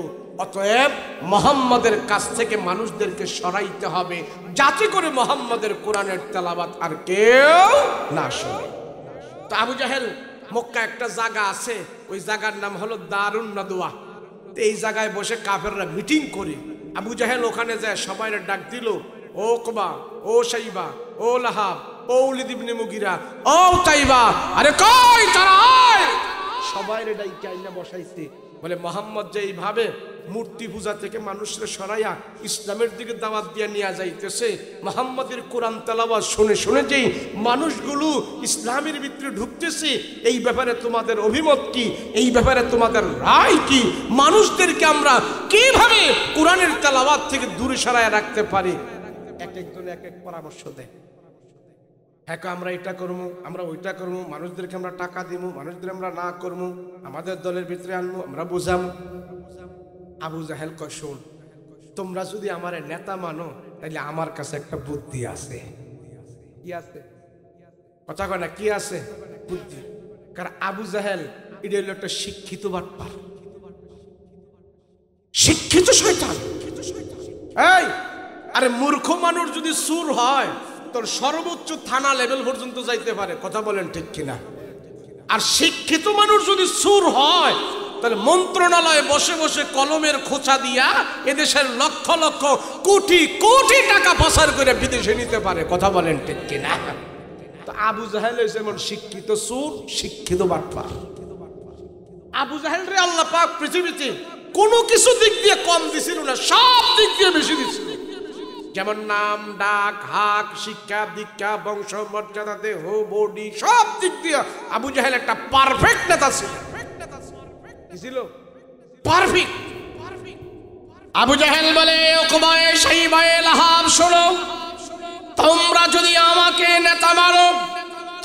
অতএব মুহাম্মদের কাছ থেকে মানুষদেরকে সরাইতে হবে, যাতে করে মুহাম্মদের কোরআনের তেলাওয়াত আর কেউ না শোনে। তো আবু জাহেল মক্কা একটা জায়গা আছে, ওই জায়গার নাম হলো দারুন নাদওয়া। এই জায়গায় বসে কাফেররা মিটিং করে। আবু জাহেল ওখানে যায়, সবাই ডাক দিল, ও ওকবা, ও শাইবা, ও লাহাব, ও ওলীদ ইবনে মুগিরা, ও তাইবা, আরে কই তারা আয়। সবাই ডাইকে আইনা বসাইছে। বলে মুহাম্মদ যে এইভাবে মূর্তি পূজা থেকে মানুষরা সরাইয়া ইসলামের দিকে দাওয়াত দিয়ে নিয়ে যাইতেছে, মুহাম্মদের কোরআন তেলাওয়াত শুনে শুনে যেই মানুষগুলো ইসলামের ভিতরে ঢুকতেছে, এই ব্যাপারে তোমাদের অভিমত কি? এই ব্যাপারে তোমাদের রায় কি? মানুষদেরকে আমরা কিভাবে কোরআনের তেলাওয়াত থেকে দূরে সরাইয়া রাখতে পারি? এক একজন এক এক পরামর্শ দেয়। হ্যাঁ, আমরা এটা করবো, আমরা ওইটা করবো, মানুষদেরকে আমরা টাকা দিব, মানুষদের আমরা না করবো, আমাদের দলের ভিতরে আনবো, আমরা বুঝাবো। আবু জাহেল কয়, শোন, তোমরা যদি আমার নেতা মানো তাহলে আমার কাছে একটা বুদ্ধি আছে। কি আছে? কথা কয় না, কি আছে? বুদ্ধি। কারণ আবু জাহেল এটা হলো একটা শিক্ষিত বাটপার, শিক্ষিত শয়তান। এই আরে মূর্খ মানুষ যদি সুর হয় তোর সর্বোচ্চ থানা লেভেল পর্যন্ত যাইতে পারে। কথা বলেন ঠিক কিনা? আর শিক্ষিত মানুষ যদি সুর হয় তাহলে মন্ত্রণালয়ে বসে বসে কলমের খোঁচা দিয়া এদেশের লক্ষ লক্ষ কোটি কোটি টাকা পাচার করে বিদেশে নিতে পারে। কথা বলেন ঠিক কিনা? তো আবু জাহেল হইছে এমন শিক্ষিত সুর, শিক্ষিত বাটপার। আবু জাহেল রে আল্লাহ পাক পৃথিবীতে কোনো কিছু দিক দিয়ে কম দিছিল না, সব দিক দিয়ে বেশি দিছিল। যেমন নাম, ডাক, হাক, শিক্ষা, দীক্ষা, বংশ, মর্যাদা, দেহ, বডি, সব দিক দিয়ে আবু জাহেল একটা পারফেক্ট নেতা ছিল। কি ছিল? পারফেক্ট। আবু জাহেল বলে, উকবা, শাইবা, লাহাব, শোনো, তোমরা যদি আমাকে নেতা মানো,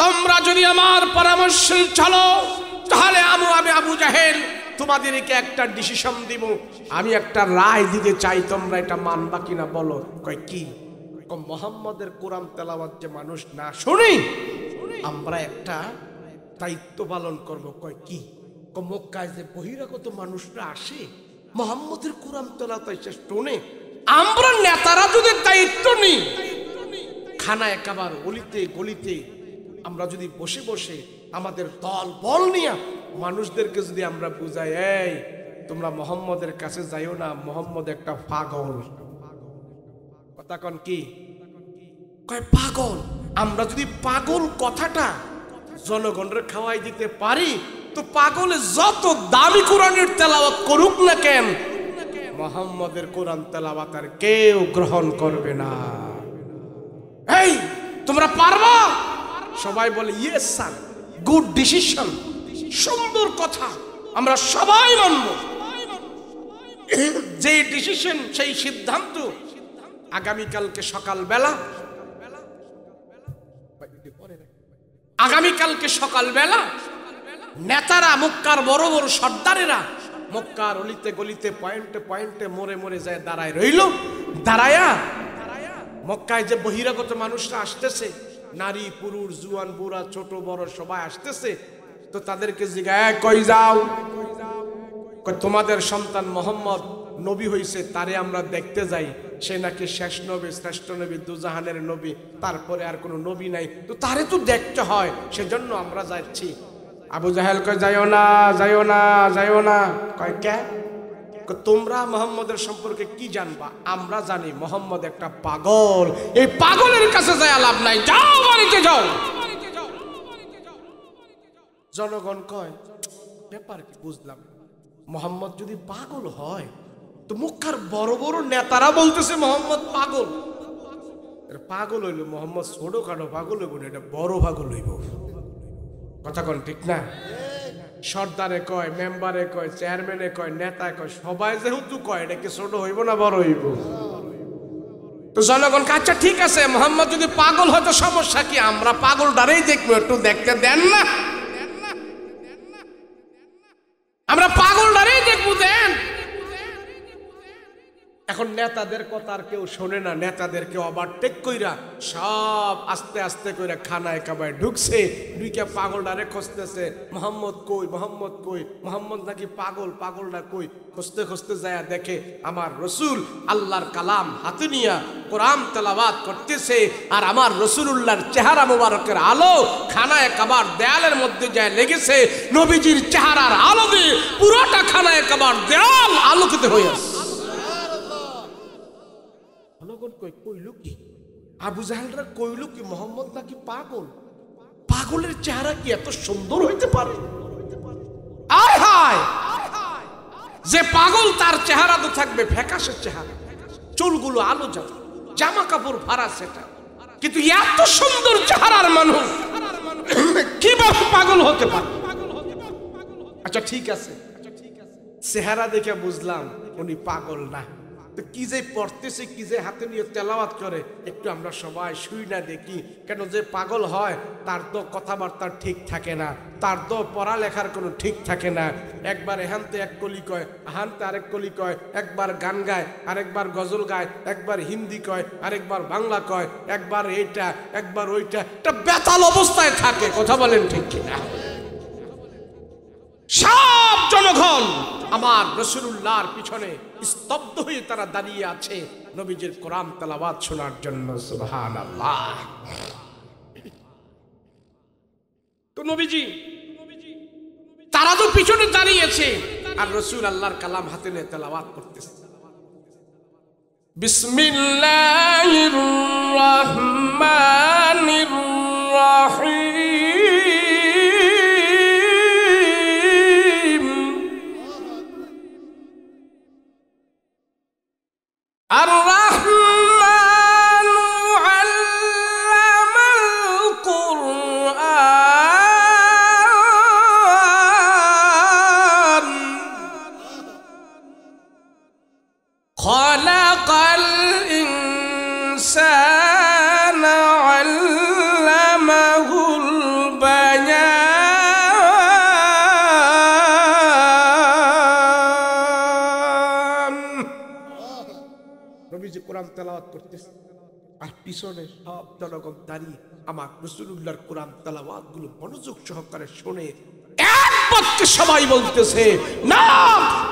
তোমরা যদি আমার পরামর্শে চলো, তাহলে আমি আবু জাহেল তোমাদেরকে একটা ডিসিশন দিব, আমি একটা রায় দিতে চাই, তোমরা এটা মানবা কিনা বলো। কয় কি? মুহাম্মদের কোরআন তেলাওয়াত যে মানুষ না শুনি, আমরা একটা দায়িত্ব পালন করব। কয় কি? মক্কায় যে বহিরাগত মানুষরা আসে মুহাম্মদের কোরআন তেলাওয়াত শুনে, আমরা নেতারা যদি দায়িত্ব নিই, খানায় কাবার অলিতে গলিতে আমরা যদি বসে বসে আমাদের দল বল নিয়ে মানুষদেরকে যদি আমরা বুঝাই, এই তোমরা মোহাম্মদের কাছে যাইও না, মোহাম্মদ একটা পাগল। কথা কন কি কয়? পাগল। আমরা যদি পাগল কথাটা জনগণের খাওয়াই দিতে পারি, তো পাগলে যত দামি কোরআনের তেলাওয়াত করুক না কেন, মোহাম্মদের কোরআন তেলাওয়াত আর কেউ গ্রহণ করবে না। এই তোমরা পারবা? সবাই বলে ইয়েস স্যার, গুড ডিসিশন, সুন্দর কথা, আমরা সবাই মানব। যে ডিসিশন, সেই সিদ্ধান্ত আগামীকালকে সকালবেলা নেতারা, মক্কার বড় বড় সর্দারেরা মক্কার অলিতে গলিতে পয়েন্টে পয়েন্টে মোড়ে মোড়ে যায় দাঁড়ায় রইল। দাঁড়ায়া মক্কায় যে বহিরাগত মানুষরা আসতেছে, নারী পুরুষ জুয়ান বুড়া ছোট বড় সবাই আসতেছে, তো তাদেরকে জিজ্ঞাসা, কই যাও? তোমাদের সন্তান মোহাম্মদ নবী হইছে, তারে আমরা দেখতে যাই, সে নাকি শেষ নবী, শ্রেষ্ঠ নবী, দুজাহানের নবী, তারপরে আর কোনো নবী নাই, তো তারে তো দেখতে হয়, সেজন্য আমরা যাচ্ছি। আবু জাহেল কয়, যাইও না, যাইও না, যাইও না। কয় কে? তোমরা মোহাম্মদের সম্পর্কে কি জানবা? আমরা জানি মোহাম্মদ একটা পাগল, এই পাগলের কাছে যায় লাভ নাই, যাও বাড়িতে যাও। জনগণ কয়, ব্যাপার কি বুঝলাম, মোহাম্মদ যদি পাগল হয়, তো মক্কার বড় বড় নেতারা বলতেছে মোহাম্মদ পাগল। পাগল হইল মোহাম্মদ ছোট খাটো পাগল হইব না, এটা বড় পাগল হইব। কথা কোন ঠিক না? সর্দারে কয়, মেম্বারে কয়, চেয়ারম্যানে কয়, নেতা কয়, সবাই যেহেতু কয়, এটা কি ছোট হইব না বড় হইব? তো জনগণ, আচ্ছা ঠিক আছে, মোহাম্মদ যদি পাগল হয় তো সমস্যা কি, আমরা পাগল ডারেই দেখবো, একটু দেখতে দেন না, আমরা পাগল ডারেই দেখবো, দেন। এখন নেতাদের কথা আর কেউ শোনে না, নেতাদেরকে ওভারটেক কইরা সব আস্তে আস্তে কইরা খানায় কাবায় ঢুকছে, ঢুকে পাগলটারে খুঁজতেছে, মোহাম্মদ কই, মোহাম্মদ কই, মোহাম্মদ নাকি পাগল, পাগলটা কই। খুঁজতে খুঁজতে যায় দেখে আমার রসুল আল্লাহর কালাম হাতে নিয়া কোরআন তেলাওয়াত করতেছে, আর আমার রসুলুল্লাহর চেহারা মোবারকের আলো খানায় কাবার দেয়ালের মধ্যে যায় লেগেছে। নবীজির চেহারার আলো দিয়ে পুরোটা খানায় কাবার দেয়াল আলোকিত হয়ে আসছে। আবু জাহেলরা কইল কি, মোহাম্মদ নাকি পাগল? পাগলের চেহারা কি এত সুন্দর হইতে পারে? আয় হায়, যে পাগল তার চেহারা তো থাকবে ফ্যাকাশের চেহারা, চুলগুলো আলো যাবে, জামা কাপড় ভাড়া সেটা, কিন্তু এত সুন্দর চেহারার মানুষ কিভাবে পাগল হতে পারে? আচ্ছা ঠিক আছে, চেহারা দেখে বুঝলাম উনি পাগল না, তো কি যে পড়তেছে, কি যে হাতে নিয়ে তেলাওয়াত করে, একটু আমরা সবাই শুই না দেখি। কেন, যে পাগল হয় তার তো কথাবার্তা ঠিক থাকে না, তার তো পড়ালেখার কোনো ঠিক থাকে না, একবার এহানতে এক কলি কয়, আহানতে আরেক কলি কয়, একবার গান গায়, আরেকবার গজল গায়, একবার হিন্দি কয়, আরেকবার বাংলা কয়, একবার এইটা একবার ওইটা, একটা বেতাল অবস্থায় থাকে। কথা বলেন ঠিক কিনা? সব জনগণ আমার রাসূলুল্লাহর পিছনে স্তব্ধ হয়ে তারা দাঁড়িয়ে আছে নবীজির কোরআন তেলাওয়াত শোনার জন্য। সুবহানাল্লাহ। তো নবীজি তারা তো পিছনে দাঁড়িয়েছে, আর রাসূল আল্লাহর কালাম হাতে নিয়ে তেলাওয়াত করতেছে। বিসমিল্লাহির রহমানির রহিম। আর রহমানু আল্লামাল কুরআন খালাকাল ইনসানা আল্লামাহুল বায়ান। নবীজি কোরআন তেলাওয়াত করতেছে, আর পিছনে সব জনগণ দাঁড়িয়ে আমার রাসূলুল্লাহর কোরআন তেলাওয়াত গুলো মনোযোগ সহকারে শুনে পক্ষে সবাই বলতেছে না,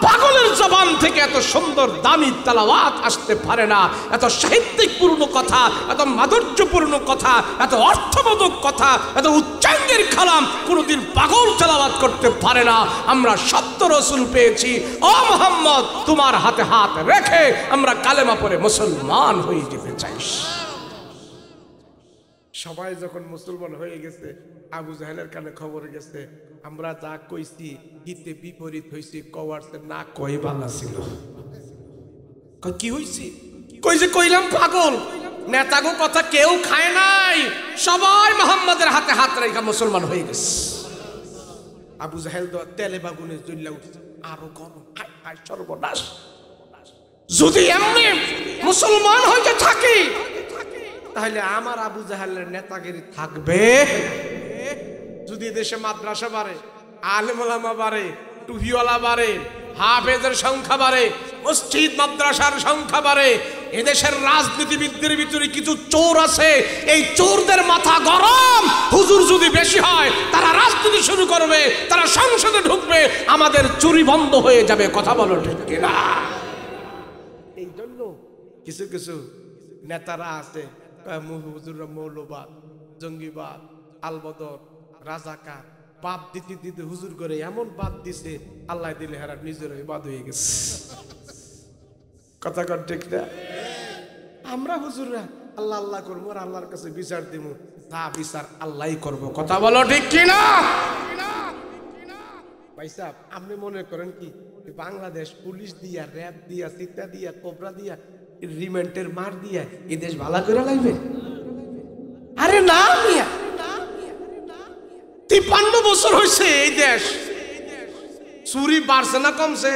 পাগলের জবান থেকে এত সুন্দর দামি তেলাওয়াত আসতে পারে না, এত সাহিত্যিকপূর্ণ কথা, এত মাধুর্যপূর্ণ কথা, এত অর্থবোধক কথা, এত উচ্চাঙ্গের কালাম কোনোদিন পাগল তেলাওয়াত করতে পারে না। আমরা সত্য রসুল পেয়েছি। ও মুহাম্মদ, তোমার হাতে হাত রেখে আমরা কালেমা পড়ে মুসলমান হয়ে যেতে চাই। সবাই যখন মুসলমান হয়ে গেছে, আবু জাহেলের কানে খবর গেছে আমরা যা কইছি হিতে বিপরীত হইছি, কওয়ারছে না কই ভালো ছিল। কি হইছে? কই যে কইলাম পাগল, নেতাগো কথা কেউ খায় নাই, সবাই মুহাম্মাদের হাতে হাত রেখে মুসলমান হয়ে গেছে। আবু জাহেল তো তেলে বাগুনে জ্বললা উঠছে, আরো গরম, আয় সর্বনাশ। যদি এমনি মুসলমান হইতে থাকি তাহলে আমার আবু জাহেলের নেতাগিরি থাকবে? যদি দেশে মাদ্রাসা বাড়ে, আলেম ওলামা বাড়ে, টুপিওয়ালা বাড়ে, হাফেজের সংখ্যা বাড়ে, মসজিদ মাদ্রাসার সংখ্যা বাড়ে, এদেশের রাজনীতিবিদদের ভিতরে কিছু চোর আছে, এই চোরদের মাথা গরম। হুজুর যদি বেশি হয় তারা রাজনীতি শুরু করবে, তারা সংসদে ঢুকবে, আমাদের চুরি বন্ধ হয়ে যাবে। কথা বলো ঠিক কিনা? এই জন্য কিছু কিছু নেতারা আছে হুজুররা মৌলবাদ, জঙ্গিবাদ, আলবদর, রাজাকার বাদ দিতে দিতে হুজুর করে এমন বাদ দিছে, আল্লাহ দিলে হারা নিজের বাদ হয়ে গেছে। কথা কর ঠিক না? আমরা হুজুররা আল্লাহ আল্লাহ করবো আর আল্লাহর কাছে বিচার দিব, তা বিচার আল্লাহই করবো। কথা বলো ঠিক কিনা? ভাই সাহেব, আপনি মনে করেন কি বাংলাদেশ পুলিশ দিয়া, র্যাব দিয়া, সিটা দিয়া, কোবরা দিয়া, রিমেন্টের মার দিয়া এই দেশ ভালো করে লাগবে? আরে না মিয়া, 53 বছর হয়েছে এই দেশ, চুরি বাড়ছে না কমছে?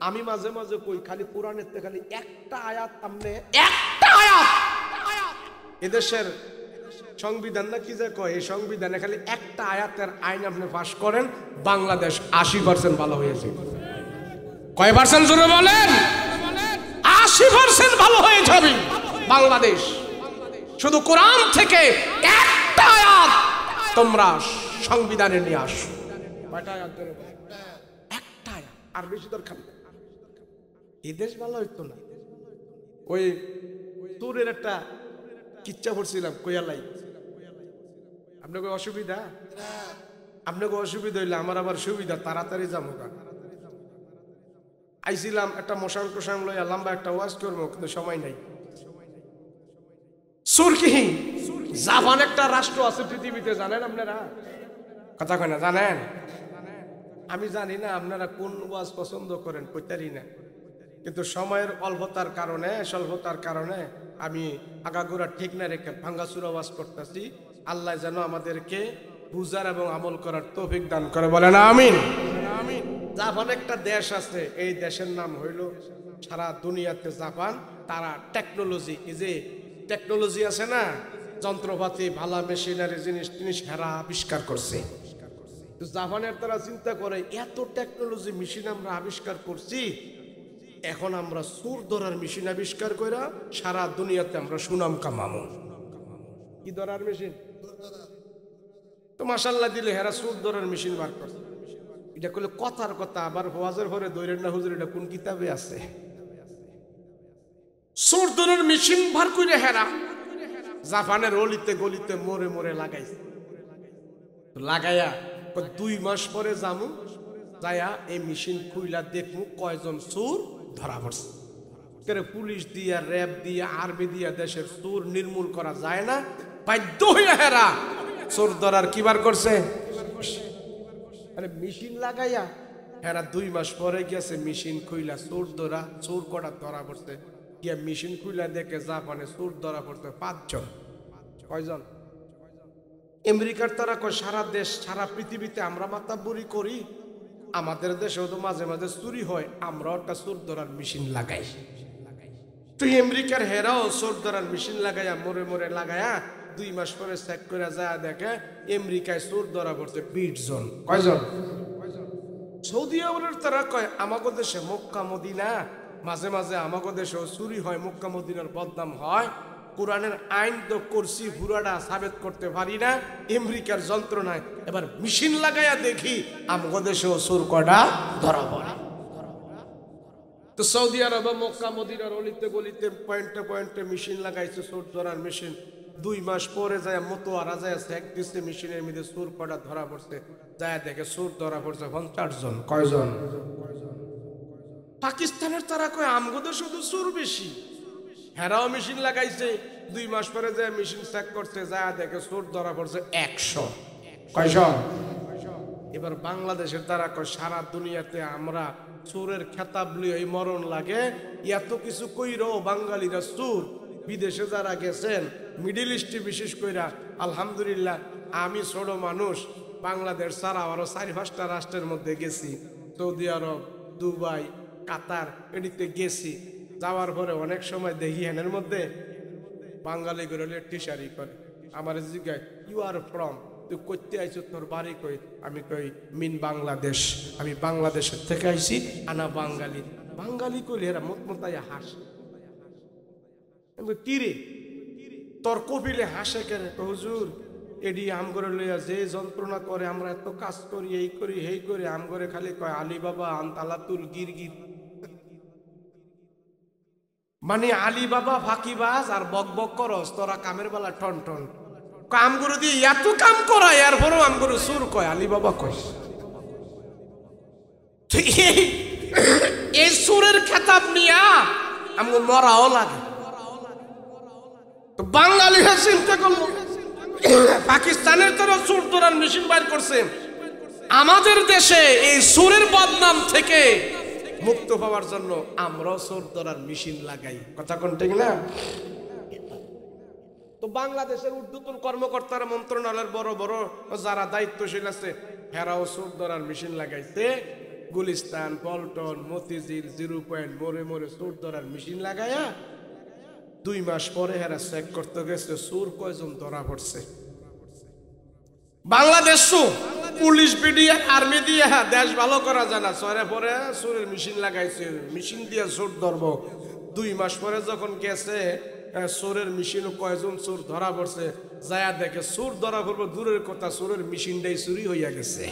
আমি মাঝে মাঝে কই খালি কোরআনের তে খালি একটা আয়াত, আমনে একটা আয়াত এদেশের সংবিধান না কি যে কয়, এই সংবিধানে খালি একটা আয়াতের আইন আপনি পাশ করেন, বাংলাদেশ 80% ভালো হয়েছে। কয় পার্সেন্ট জোরে বলেন? 80% ভালো হয়ে যাবে বাংলাদেশ। শুধু কোরআন থেকে একটা আয়াত তোমরা সংবিধানে নিয়ে আসো। কয়টা আয়াত ধরে? একটা আয়াত, আর বেশি দরকার নেই। এই দেশ ভালো হইতো না। ওই তোরের একটা কিচ্ছা পড়ছিলাম কইয়ালাই, আপনাকে অসুবিধা? আপনাকে অসুবিধা হইলে আমার আবার সুবিধা, তাড়াতাড়ি যাবো। আইছিলাম একটা মশান টশান লইয়া লম্বা একটা ওয়াজ করবো, কিন্তু সময় নাই। সুরকি জাপান একটা রাষ্ট্র আছে পৃথিবীতে, জানেন আপনারা? কথা কয় না, জানেন? আমি জানি না আপনারা কোন ওয়াজ পছন্দ করেন, কইতারি না, কিন্তু সময়ের স্বল্পতার কারণে আমি আগাগোড়া ঠিক না রেখে ভাঙ্গাচুরা ওয়াজ করতেছি। আল্লাহ যেন আমাদেরকে বুঝার এবং আমল করার তৌফিক দান করে, বলেন আমিন। জাপান একটা দেশ আছে, এই দেশের নাম হইল সারা দুনিয়াতে জাপান। তারা টেকনোলজি, এই যে টেকনোলজি আছে না, যন্ত্রপাতি, ভালা মেশিনারি জিনিস হেরা আবিষ্কার করছে। জাপানের তারা চিন্তা করে এত টেকনোলজি মেশিন আমরা আবিষ্কার করছি, এখন আমরা চোর ধরার মেশিন আবিষ্কার করে সারা দুনিয়াতে আমরা সুনাম কামাবো। কি ধরার মেশিন? তো মাশাআল্লাহ দিলে হেরা চোর ধরার মেশিন বার করছে। এটা করলে কথার কথা, আবার ওয়াজের পরে দৈরের না হুজুর, এটা কোন কিতাবে আছে? চোর ধরার মেশিন বার করে হেরা জাপানের অলিতে গলিতে মোড়ে মোড়ে লাগাইছে। লাগাইয়া 2 মাস পরে যামু, যাইয়া এই মেশিন খুইলা দেখমু কয়জন চোর ধরা পড়ছে। পুলিশ দিয়া, র্যাব দিয়া, আর্মি দিয়া দেশের চোর নির্মূল করা যায় না, বাধ্য হইয়া হেরা চোর ধরার কি বার করছে? আরে মেশিন লাগাইয়া হেরা 2 মাস পরে গেছে মেশিন খুইলা চোর ধরা, চোর কটা ধরা পড়ছে। গিয়া মেশিন খুইলা দেখে জাপানে চোর ধরা পড়ছে 5 জন। কয়জন? আমেরিকার তারা কয় সারা দেশ, সারা পৃথিবীতে আমরা মাতাব্বরি করি, আমাদের দেশেও তো মাঝে মাঝে চুরি হয়, আমরাও একটা চোর ধরার মেশিন লাগাই। তুই আমেরিকার হেরাও চোর ধরার মেশিন লাগাইয়া মোড়ে মোড়ে লাগাইয়া 2 মাস পরে চেক করে যায় দেখে আমেরিকায় চোর ধরা পড়ছে 20 জন। কয়জন? সৌদি আরবের তারা কয় আমাগো দেশে মক্কা মদিনা, মাঝে মাঝে আমাগো দেশেও চুরি হয়, মক্কা মদিনার বদনাম হয়, কোরআনের আইন তো করছি পুরাটা সাবেত করতে পারি না, আমেরিকার যন্ত্রণায় এবার মেশিন লাগাইয়া দেখি আমগো দেশেও সুর কটা ধরা পড়ে। তো সৌদি আরব মক্কা মদিনার অলিতে গলিতে পয়েন্টে পয়েন্টে মেশিন লাগাইছে সুর ধরার মেশিন। 2 মাস পরে যায় মতোয়ারা যায় চেক দিচ্ছে মেশিনের মধ্যে সুর কটা ধরা পড়ছে, যায় দেখে সুর ধরা পড়ছে 50 জন। কয়জন? পাকিস্তানের তারা কয় আমগো শুধু সুর বেশি, হেরাও মেশিন লাগাইছে। 2 মাস পরে যায় মেশিন চেক করছে, যায় দেখে সুর ধরা পড়ছে 100। কয়জন? এবার বাংলাদেশের তারা কয় সারা দুনিয়াতে আমরা সুরের খেতাব লিয়ে মরণ লাগে, এত কিছু কইরো বাঙালিরা সুর। বিদেশে যারা গেছেন মিডিল ইস্টে বিশেষ কইরা, আলহামদুলিল্লাহ আমি ছোট মানুষ, বাংলাদেশ ছাড়া আরো 4-5টা রাষ্ট্রের মধ্যে গেছি, সৌদি আরব, দুবাই, কাতার, এদিকে গেছি। যাওয়ার পরে অনেক সময় দেখি এনের মধ্যে বাঙালি করে টিশারি করে, আমার জিজ্ঞাসা ইউ আর ফ্রম, তুই করতে আইছো, তোর বাড়ি কই? আমি কই মিন বাংলাদেশ, আমি বাংলাদেশের থেকে আইছি, আনা বাঙালি। বাঙালি কইলে এরা মতমতাইয়া হাস। কি রে তোর কপিলে হাসে কেন? হুজুর এডি আম করে লইয়া যে যন্ত্রণা করে, আমরা এত কাজ করি, এই করি হেই করি, আম করে খালি কয় আলী বাবা আনতালাতুল গিরগির। মানে আলী বাবা ফাঁকিবাজ আর বক বক করস, তোরা কামের বেলা টন টন। কাম করে দিয়ে এত কাম করা, এরপরও আম করে সুর কয়, আলী বাবা কয়। এই সুরের খেতাব নিয়া আমগো মরাও লাগে। তো বাঙালি চিন্তা করলো পাকিস্তানের তোরা সুর ধরার মেশিন বাইর করছে, আমাদের দেশে এই সুরের বদনাম থেকে মুক্ত পাওয়ার জন্য আমরাও সুর ধরার মেশিন লাগাই। কথা কোন ঠিক না? তো বাংলাদেশের ঊর্ধ্বতন কর্মকর্তারা, মন্ত্রণালয়ের বড় বড় যারা দায়িত্বশীল আছে, হেরাও সুর ধরার মেশিন লাগাইছে। গুলিস্তান, পল্টন, মতিঝিল, 0 পয়েন্ট মোড়ে মোড়ে সুর ধরার মেশিন লাগাইয়া 2 মাস পরে হেরা চেক করতে গেছে সুর কয়জন ধরা পড়ছে। বাংলাদেশ পুলিশ বিডিআর আর্মি দিয়ে দেশ ভালো করা যায় না, সরে পরে সুরের মেশিন লাগাইছে, মেশিন দিয়ে সুর ধরবো। 2 মাস পরে যখন গেছে সুরের মেশিন কয়জন সুর ধরা পড়ছে, যায়া দেখে সুর ধরা পড়বো দূরের কথা, সুরের মেশিনটাই চুরি হইয়া গেছে।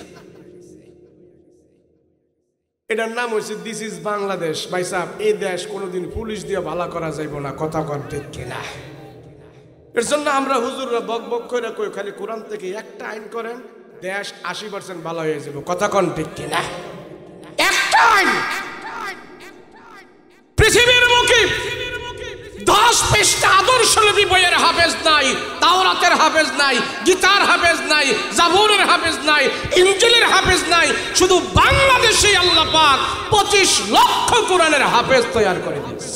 এটার নাম হয়েছে দিস ইজ বাংলাদেশ। ভাই সাহেব, এই দেশ কোনোদিন পুলিশ দিয়ে ভালো করা যাইব না। কথা কন ঠিক কিনা? এর জন্য আমরা হুজুররা বক বক করে কই, খালি কোরআন থেকে একটা আইন করেন, দেশ 80% ভালো হয়ে যাবে। কথা কন ঠিক কিনা? একটা আইন পৃথিবীর মুখে 10 পৃষ্ঠা আদর্শলিপি বইয়ের হাফেজ নাই, তাওরাতের হাফেজ নাই, গীতার হাফেজ নাই, জাবুরের হাফেজ নাই, ইনজিলের হাফেজ নাই। শুধু বাংলাদেশে আল্লাহ পাক 25 লক্ষ কোরআনের হাফেজ তৈরি করে দিয়েছে।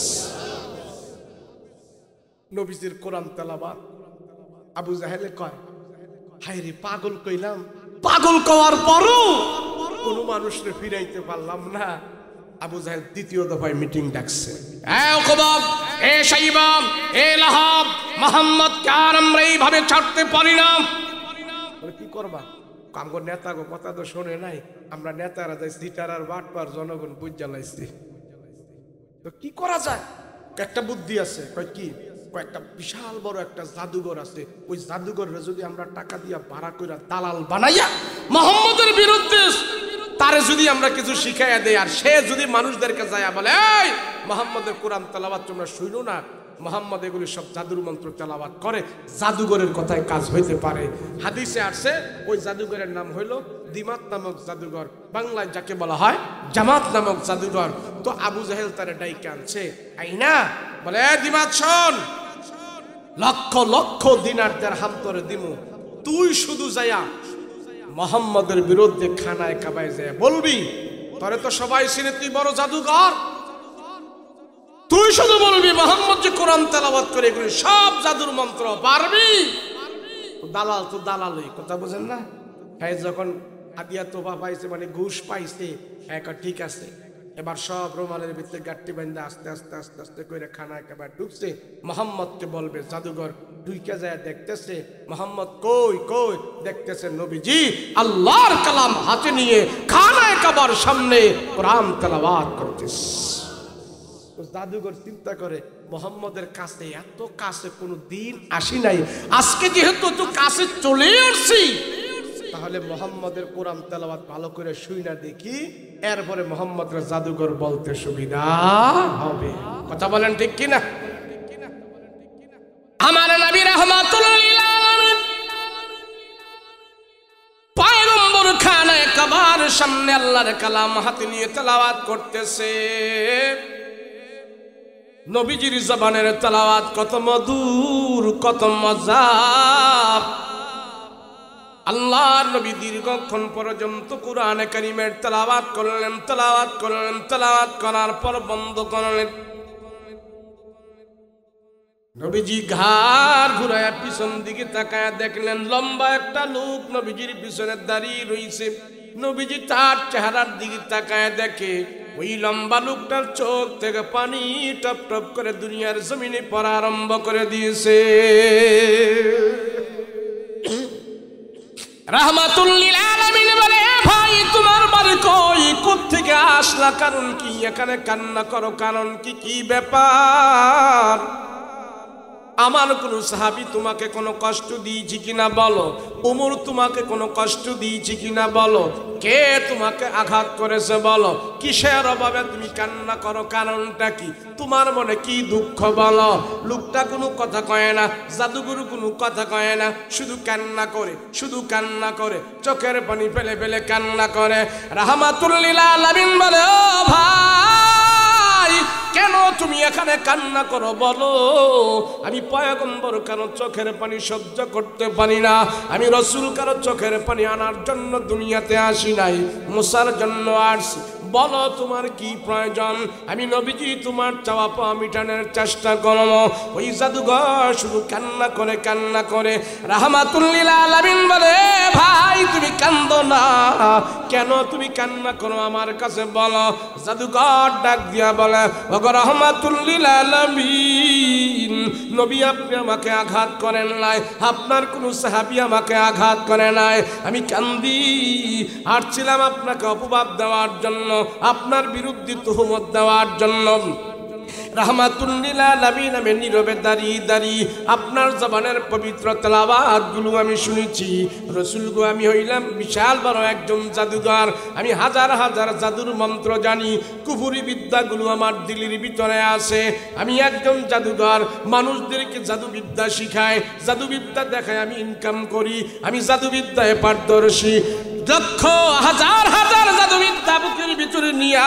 নবীজির কোরআন তেলাওয়াত আবু জাহেলে কয়, হায় রে পাগল কইলাম, পাগল কওয়ার পরও কোন মানুষকে ফিরাইতে পারলাম না। আবু জাহেল 2য় দফায় মিটিং ডাকছে। আমরা এইভাবে ছাড়তে পারি না। কি করবা? আমগো নেতা গো কথা তো শোনে নাই, আমরা নেতারা যাই সিটার আর বাটপার, জনগণ বুঝ জ্বালাইছি। তো কি করা যায়? একটা বুদ্ধি আছে। কয় কি? কয়েকটা বিশাল বড় একটা জাদুঘর আছে, ওই জাদুঘরে যদি আমরা টাকা দিয়া ভাড়া কইরা দালাল বানাইয়া মুহাম্মদের বিরুদ্ধে তারে যদি আমরা কিছু শিখাইয়া দেই, আর সে যদি মানুষদেরকে যায় বলে এই মুহাম্মদের কোরআন তেলাওয়াত তোমরা শুনো না, মুহাম্মদ এগুলি সব জাদুর মন্ত্র তেলাওয়াত করে, জাদুঘরের কথায় কাজ হইতে পারে। হাদিসে আসছে ওই জাদুঘরের নাম হইল দিমাত নামক জাদুঘর, বাংলায় যাকে বলা হয় জামাত নামক জাদুঘর। তো আবু জাহেল তারে ডাইকে আনছে, আইনা বলে দিমাত শোন, লক্ষ লক্ষ দিনার দিরহাম তোরে দিমু, তুই শুধু যায়া মুহাম্মদের বিরুদ্ধে খানায় কাবায় যায় বলবি, তোরে তো সবাই চিনে, তুই বড় জাদুঘর, তুই শুধু বলবি মুহাম্মদ যে কোরআন তেলাওয়াত করে এগুলি সব জাদুর মন্ত্র পারবি। দালাল তো দালালই, কথা বুঝেন না? হ্যাঁ, যখন হাদিয়া তোফা পাইছে, মানে ঘুষ পাইছে, ঠিক আছে, এবার সব রুমালের ভিতরে গাঁটটি বান্ধা আস্তে আস্তে আস্তে আস্তে করে খানায় একেবারে ঢুকছে। মুহাম্মদকে বলবে জাদুঘর, ঢুকে যায় দেখতেছে মুহাম্মদ কই কই, দেখতেছে নবীজি আল্লাহর কালাম হাতে নিয়ে খানায় কাবার সামনে কোরআন তেলাওয়াত করতেছে। তো জাদুঘর চিন্তা করে মোহাম্মদের কাছে এত কাছে কোনো দিন আসি নাই, আজকে যেহেতু তো কাছে চলে আসছি তাহলে মোহাম্মদের কোরআন তেলাওয়াত ভালো করে শুই না দেখি, এরপরে মোহাম্মদের জাদুঘর বলতে সুবিধা হবে। কথা বলেন ঠিক কিনা? আমার নবী রাহমাতুল লিল আলামিন পয়গম্বর খানায়ে কাবার সামনে আল্লাহর কালাম হাতে নিয়ে তেলাওয়াত করতেছে। নবীজির জবানের তেলাওয়াত কত মধুর, কত মজা। আল্লাহর নবী দীর্ঘক্ষণ পর্যন্ত কুরআনে কারীমের তেলাওয়াত করলেন, তেলাওয়াত করলেন, তেলাওয়াত করার পর বন্ধ করলেন। নবীজি ঘাড় ঘুরায়া পিছন দিকে তাকায় দেখলেন লম্বা একটা লোক নবীজির পিছনে দাঁড়িয়ে রয়েছে। নবীজি তার চেহারার দিকে তাকায় দেখে ওই লম্বা লোকটার চোখ থেকে পানি টপ টপ করে দুনিয়ার জমিনে পড়া আরম্ভ করে দিয়েছে। রাহমাতুল লিল আলামিন বলে, ভাই তোমার বাড়ি কই, কোত্থেকে আসলা, কারণ কি, এখানে কান্না করো কারণ কি, কি ব্যাপার? আমার কোন সাহাবী তোমাকে কোনো কষ্ট দিয়েছি কিনা বলো, উমর তোমাকে কোনো কষ্ট দিয়েছি কিনা বলো, কে তোমাকে আঘাত করেছে বলো, কিসের অভাবে তুমি কান্না করো, কারণটা কি, তোমার মনে কি দুঃখ বলো? লোকটা কোনো কথা কয় না, জাদুগুরু কোনো কথা কয় না, শুধু কান্না করে, শুধু কান্না করে, চোখের পানি ফেলে ফেলে কান্না করে। রাহমাতুল লিল আলামিন বলে, ও ভাই কেন তুমি এখানে কান্না করো বলো? আমি পয়গম্বর কারো চোখের পানি সহ্য করতে পারি না, আমি রাসূল কারো চোখের পানি আনার জন্য দুনিয়াতে আসি নাই, মুসার জন্য আসছি, বলো তোমার কি প্রয়োজন, আমি নবীজি তোমার চাওয়া পাওয়া মিটানোর চেষ্টা করব। ওই জাদুঘর শুধু কান্না করে কান্না করে। রাহমাতুল লিল আলামিন বলে, ভাই তুমি কান্দো না, কেন তুমি কান্না করো আমার কাছে বলো। জাদুঘর ডাক দিয়া বলে, ওগো রাহমাতুল লিল আলামিন, নবী আপনি আমাকে আঘাত করেন নাই, আপনার কোন সাহাবী আমাকে আঘাত করে নাই, আমি কান্দি আসছিলাম আপনাকে অপবাদ দেওয়ার জন্য, আপনার বিরুদ্ধে তুহমত দেওয়ার জন্য। রাহমাতুল লিল আলামিন আমি নীরবে দাঁড়িয়ে দাঁড়িয়ে আপনার জবানের পবিত্র তেলাওয়াতগুলো আমি শুনেছি। রাসূল গো, আমি হইলাম বিশাল বড় একজন জাদুঘর, আমি হাজার হাজার জাদুর মন্ত্র জানি, কুফরি বিদ্যাগুলো আমার দিলের ভিতরে আছে, আমি একজন জাদুঘর, মানুষদেরকে জাদুবিদ্যা শিখাই, জাদুবিদ্যা দেখায় আমি ইনকাম করি, আমি জাদুবিদ্যায় পারদর্শী। লক্ষ হাজার হাজার জাদুবিদ্যা বুকের ভিতরে নিয়া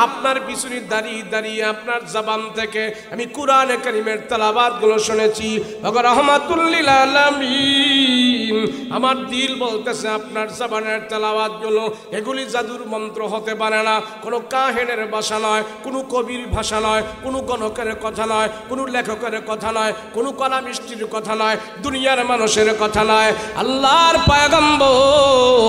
আপনার পিছনে দাঁড়িয়ে দাঁড়িয়ে আপনার জবান থেকে আমি কুরআনে কারীমের তেলাওয়াতগুলো শুনেছি। ওগো রাহমাতুল লিল আলামিন, আমার দিল বলতেছে আপনার জবানের তেলাওয়াতগুলো এগুলি জাদুর মন্ত্র হতে পারে না, কোনো কাহিনের ভাষা নয়, কোনো কবির ভাষা নয়, কোনো গণকের কথা নয়, কোনো লেখকের কথা নয়, কোনো কলামিস্ত্রির কথা নয়, দুনিয়ার মানুষের কথা নয়, আল্লাহর পয়গম্বর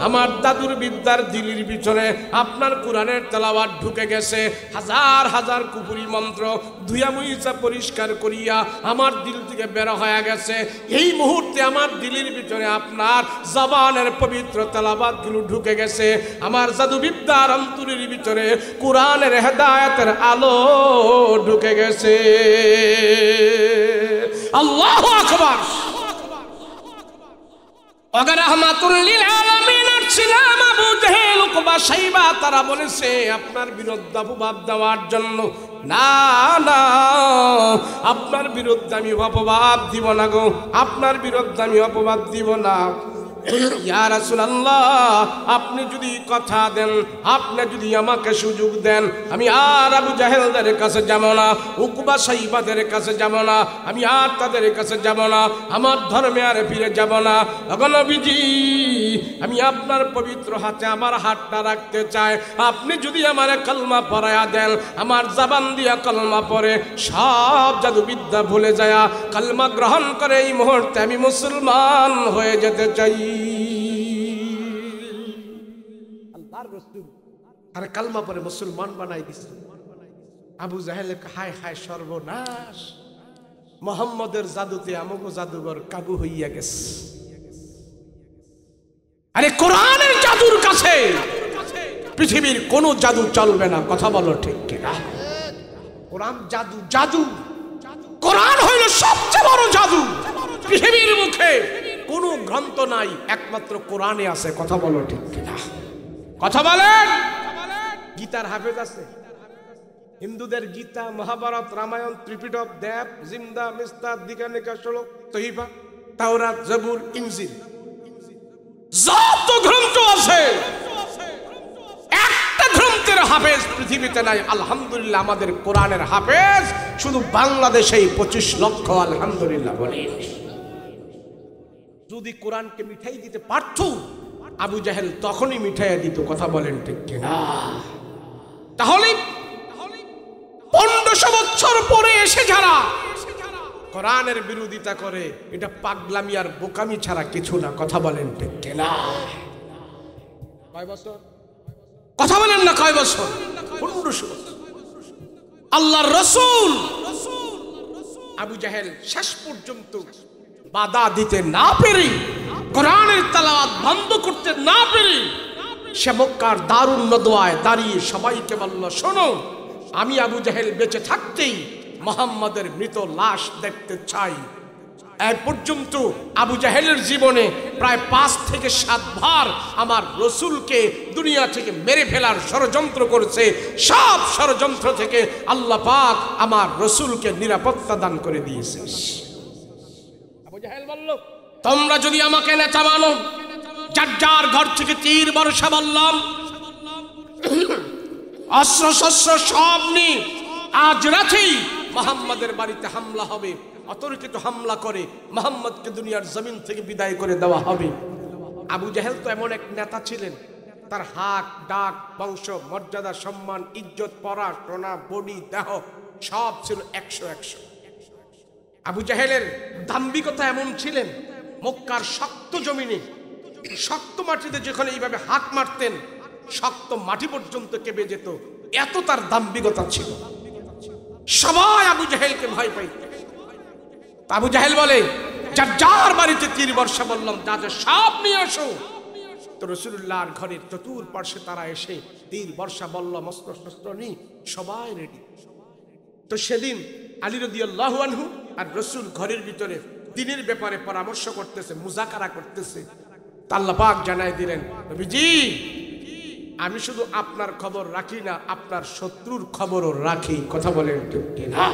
আমার দাদুর বিদ্যার দিলির ভিতরে আপনার কোরআনের তেলাওয়াত ঢুকে গেছে। হাজার হাজার কুফরি মন্ত্র ধুইয়া মুইছা পরিষ্কার করিয়া আমার দিল থেকে বের হয়ে গেছে। এই মুহূর্তে আমার দিলের ভিতরে আপনার জবানের পবিত্র তেলাওয়াতগুলো ঢুকে গেছে। আমার জাদুবিদ্যার অন্তরের ভিতরে কোরআনের হেদায়েতের আলো ঢুকে গেছে। আল্লাহু আকবার। ওগো রাহমাতুল লিল আলামিন ছিলাম আবু জেহেল উকবা সাইবা, তারা বলেছে আপনার বিরুদ্ধে অপবাদ দেওয়ার জন্য। না না, আপনার বিরুদ্ধে আমি অপবাদ দিব না গো, আপনার বিরুদ্ধে আমি অপবাদ দিব না। ইয়া রাসূলুল্লাহ, আপনি যদি কথা দেন, আপনি যদি আমাকে সুযোগ দেন, আমি আর আবু জাহেলদের কাছে যাব না, উকবা সাইবাদের কাছে যাব না, আমি আর তাদের কাছে যাব না, আমার ধর্মে আর ফিরে যাব না। ওগো নবীজি, আমি আপনার পবিত্র হাতে আমার হাতটা রাখতে চাই, আপনি যদি আমার কলমা পড়ায়া দেন, আমার জবান দিয়া কলমা পড়ে সব জাদুবিদ্যা ভুলে যায়, কলমা গ্রহণ করে এই মুহূর্তে আমি মুসলমান হয়ে যেতে চাই। আল্লাহর রাসূল আর কালমা পরে মুসলমান বানাই দিছে। আবু জাহেল হায় হায় সর্বনাশ, মুহাম্মদের জাদুতে আমগো জাদুঘর কাবু হইয়া গেছে। আরে কোরআনের জাদুর কাছে পৃথিবীর কোন জাদু চলবে না, কথা বলো ঠিক কিনা? কোরআন জাদু, জাদু। কোরআন হইল সবচেয়ে বড় জাদু। পৃথিবীর মুখে কোনো গ্রন্থ নাই, একমাত্র কোরআনে আছে। কথা বলো ঠিক কিনা? কথা বলেন। গীতার হাফেজ আছে, হিন্দুদের গীতা, মহাভারত, রামায়ণ, ত্রিপিটক, দেব, জিন্দা, মিস্তা, দিকানিকা, শ্লোক, তহিফা, তাওরাত, জবুর, ইনজিল, যত গ্রন্থ আছে একটা গ্রন্থের হাফেজ পৃথিবীতে নাই। আলহামদুলিল্লাহ আমাদের কোরআনের হাফেজ শুধু বাংলাদেশেই 25 লক্ষ। আলহামদুলিল্লাহ বলি। যদি কোরআনকে মিঠাই দিতে পারত আবু জাহেল তখনই মিঠাইয়া দিত। কথা বলেন ঠিক কিনা? তাহলে 1500 বছর পরে এসে যারা কোরআনের বিরোধিতা করে, এটা পাগলামি আর বোকামি ছাড়া কিছু না। কথা বলেন ঠিক কিনা? কয় বছর? কথা বলেন না, কয় বছর? 1500 বছর। আল্লাহর রাসূল আবু জাহেল শেষ পর্যন্ত বাধা দিতে না পেরে, কোরআনের তেলাওয়াত বন্ধ করতে না পেরে, সে মক্কার দারুন নদওয়ায় দাঁড়িয়ে সবাইকে বলল, শোনো, আমি আবু জাহেল বেঁচে থাকতেই মুহাম্মাদের মৃত লাশ দেখতে চাই। এই পর্যন্ত আবু জাহেলের জীবনে প্রায় 5 থেকে 7 বার আমার রসুলকে দুনিয়া থেকে মেরে ফেলার ষড়যন্ত্র করেছে। সব ষড়যন্ত্র থেকে আল্লাহ পাক আমার রসুলকে নিরাপত্তা দান করে দিয়েছে। আবু জাহেল বলল, তোমরা যদি আমাকে নেতা মানো, যার যার ঘর থেকে তীর বর্ষা বললাম, অস্ত্র শস্ত্র সব নিয়ে আজ রাতেই মুহাম্মাদের বাড়িতে হামলা হবে। অতর্কিত হামলা করে মুহাম্মদকে দুনিয়ার জমিন থেকে বিদায় করে দেওয়া হবে। আবু জাহেল তো এমন এক নেতা ছিলেন, তার হাক ডাক, বংশ মর্যাদা, সম্মান, ইজ্জত, পড়াশোনা, বডি, দেহ সব ছিল 100। আবু জাহেলের দাম্ভিকতা এমন ছিলেন, মক্কার শক্ত জমিনে, শক্ত মাটিতে যেখানে এইভাবে হাত মারতেন শক্ত মাটি পর্যন্ত কেঁপে যেত। এত তার দাম্ভিকতা ছিল। সবাই আবু জাহেলকে ভয় পাইত। আবু জাহেল বলে, যার যার বাড়িতে তীর বর্ষা বললাম, যা যা সব নিয়ে আসো। তো রাসূলুল্লাহর ঘরের চতুর্পার্শ্বে তারা এসে তীর বর্ষা বললাম, অস্ত্র শস্ত্র নিয়ে সবাই রেডি। তো সেদিন আলী রাদিয়াল্লাহু আনহু আর রাসূল ঘরের ভিতরে দিনের ব্যাপারে পরামর্শ করতেছে, মুযাকারা করতেছে। আল্লাহ পাক জানাই দিলেন, নবীজি, আমি শুধু আপনার খবর রাখি না, আপনার শত্রুর খবরও রাখি। কথা বলেন ঠিক কিনা?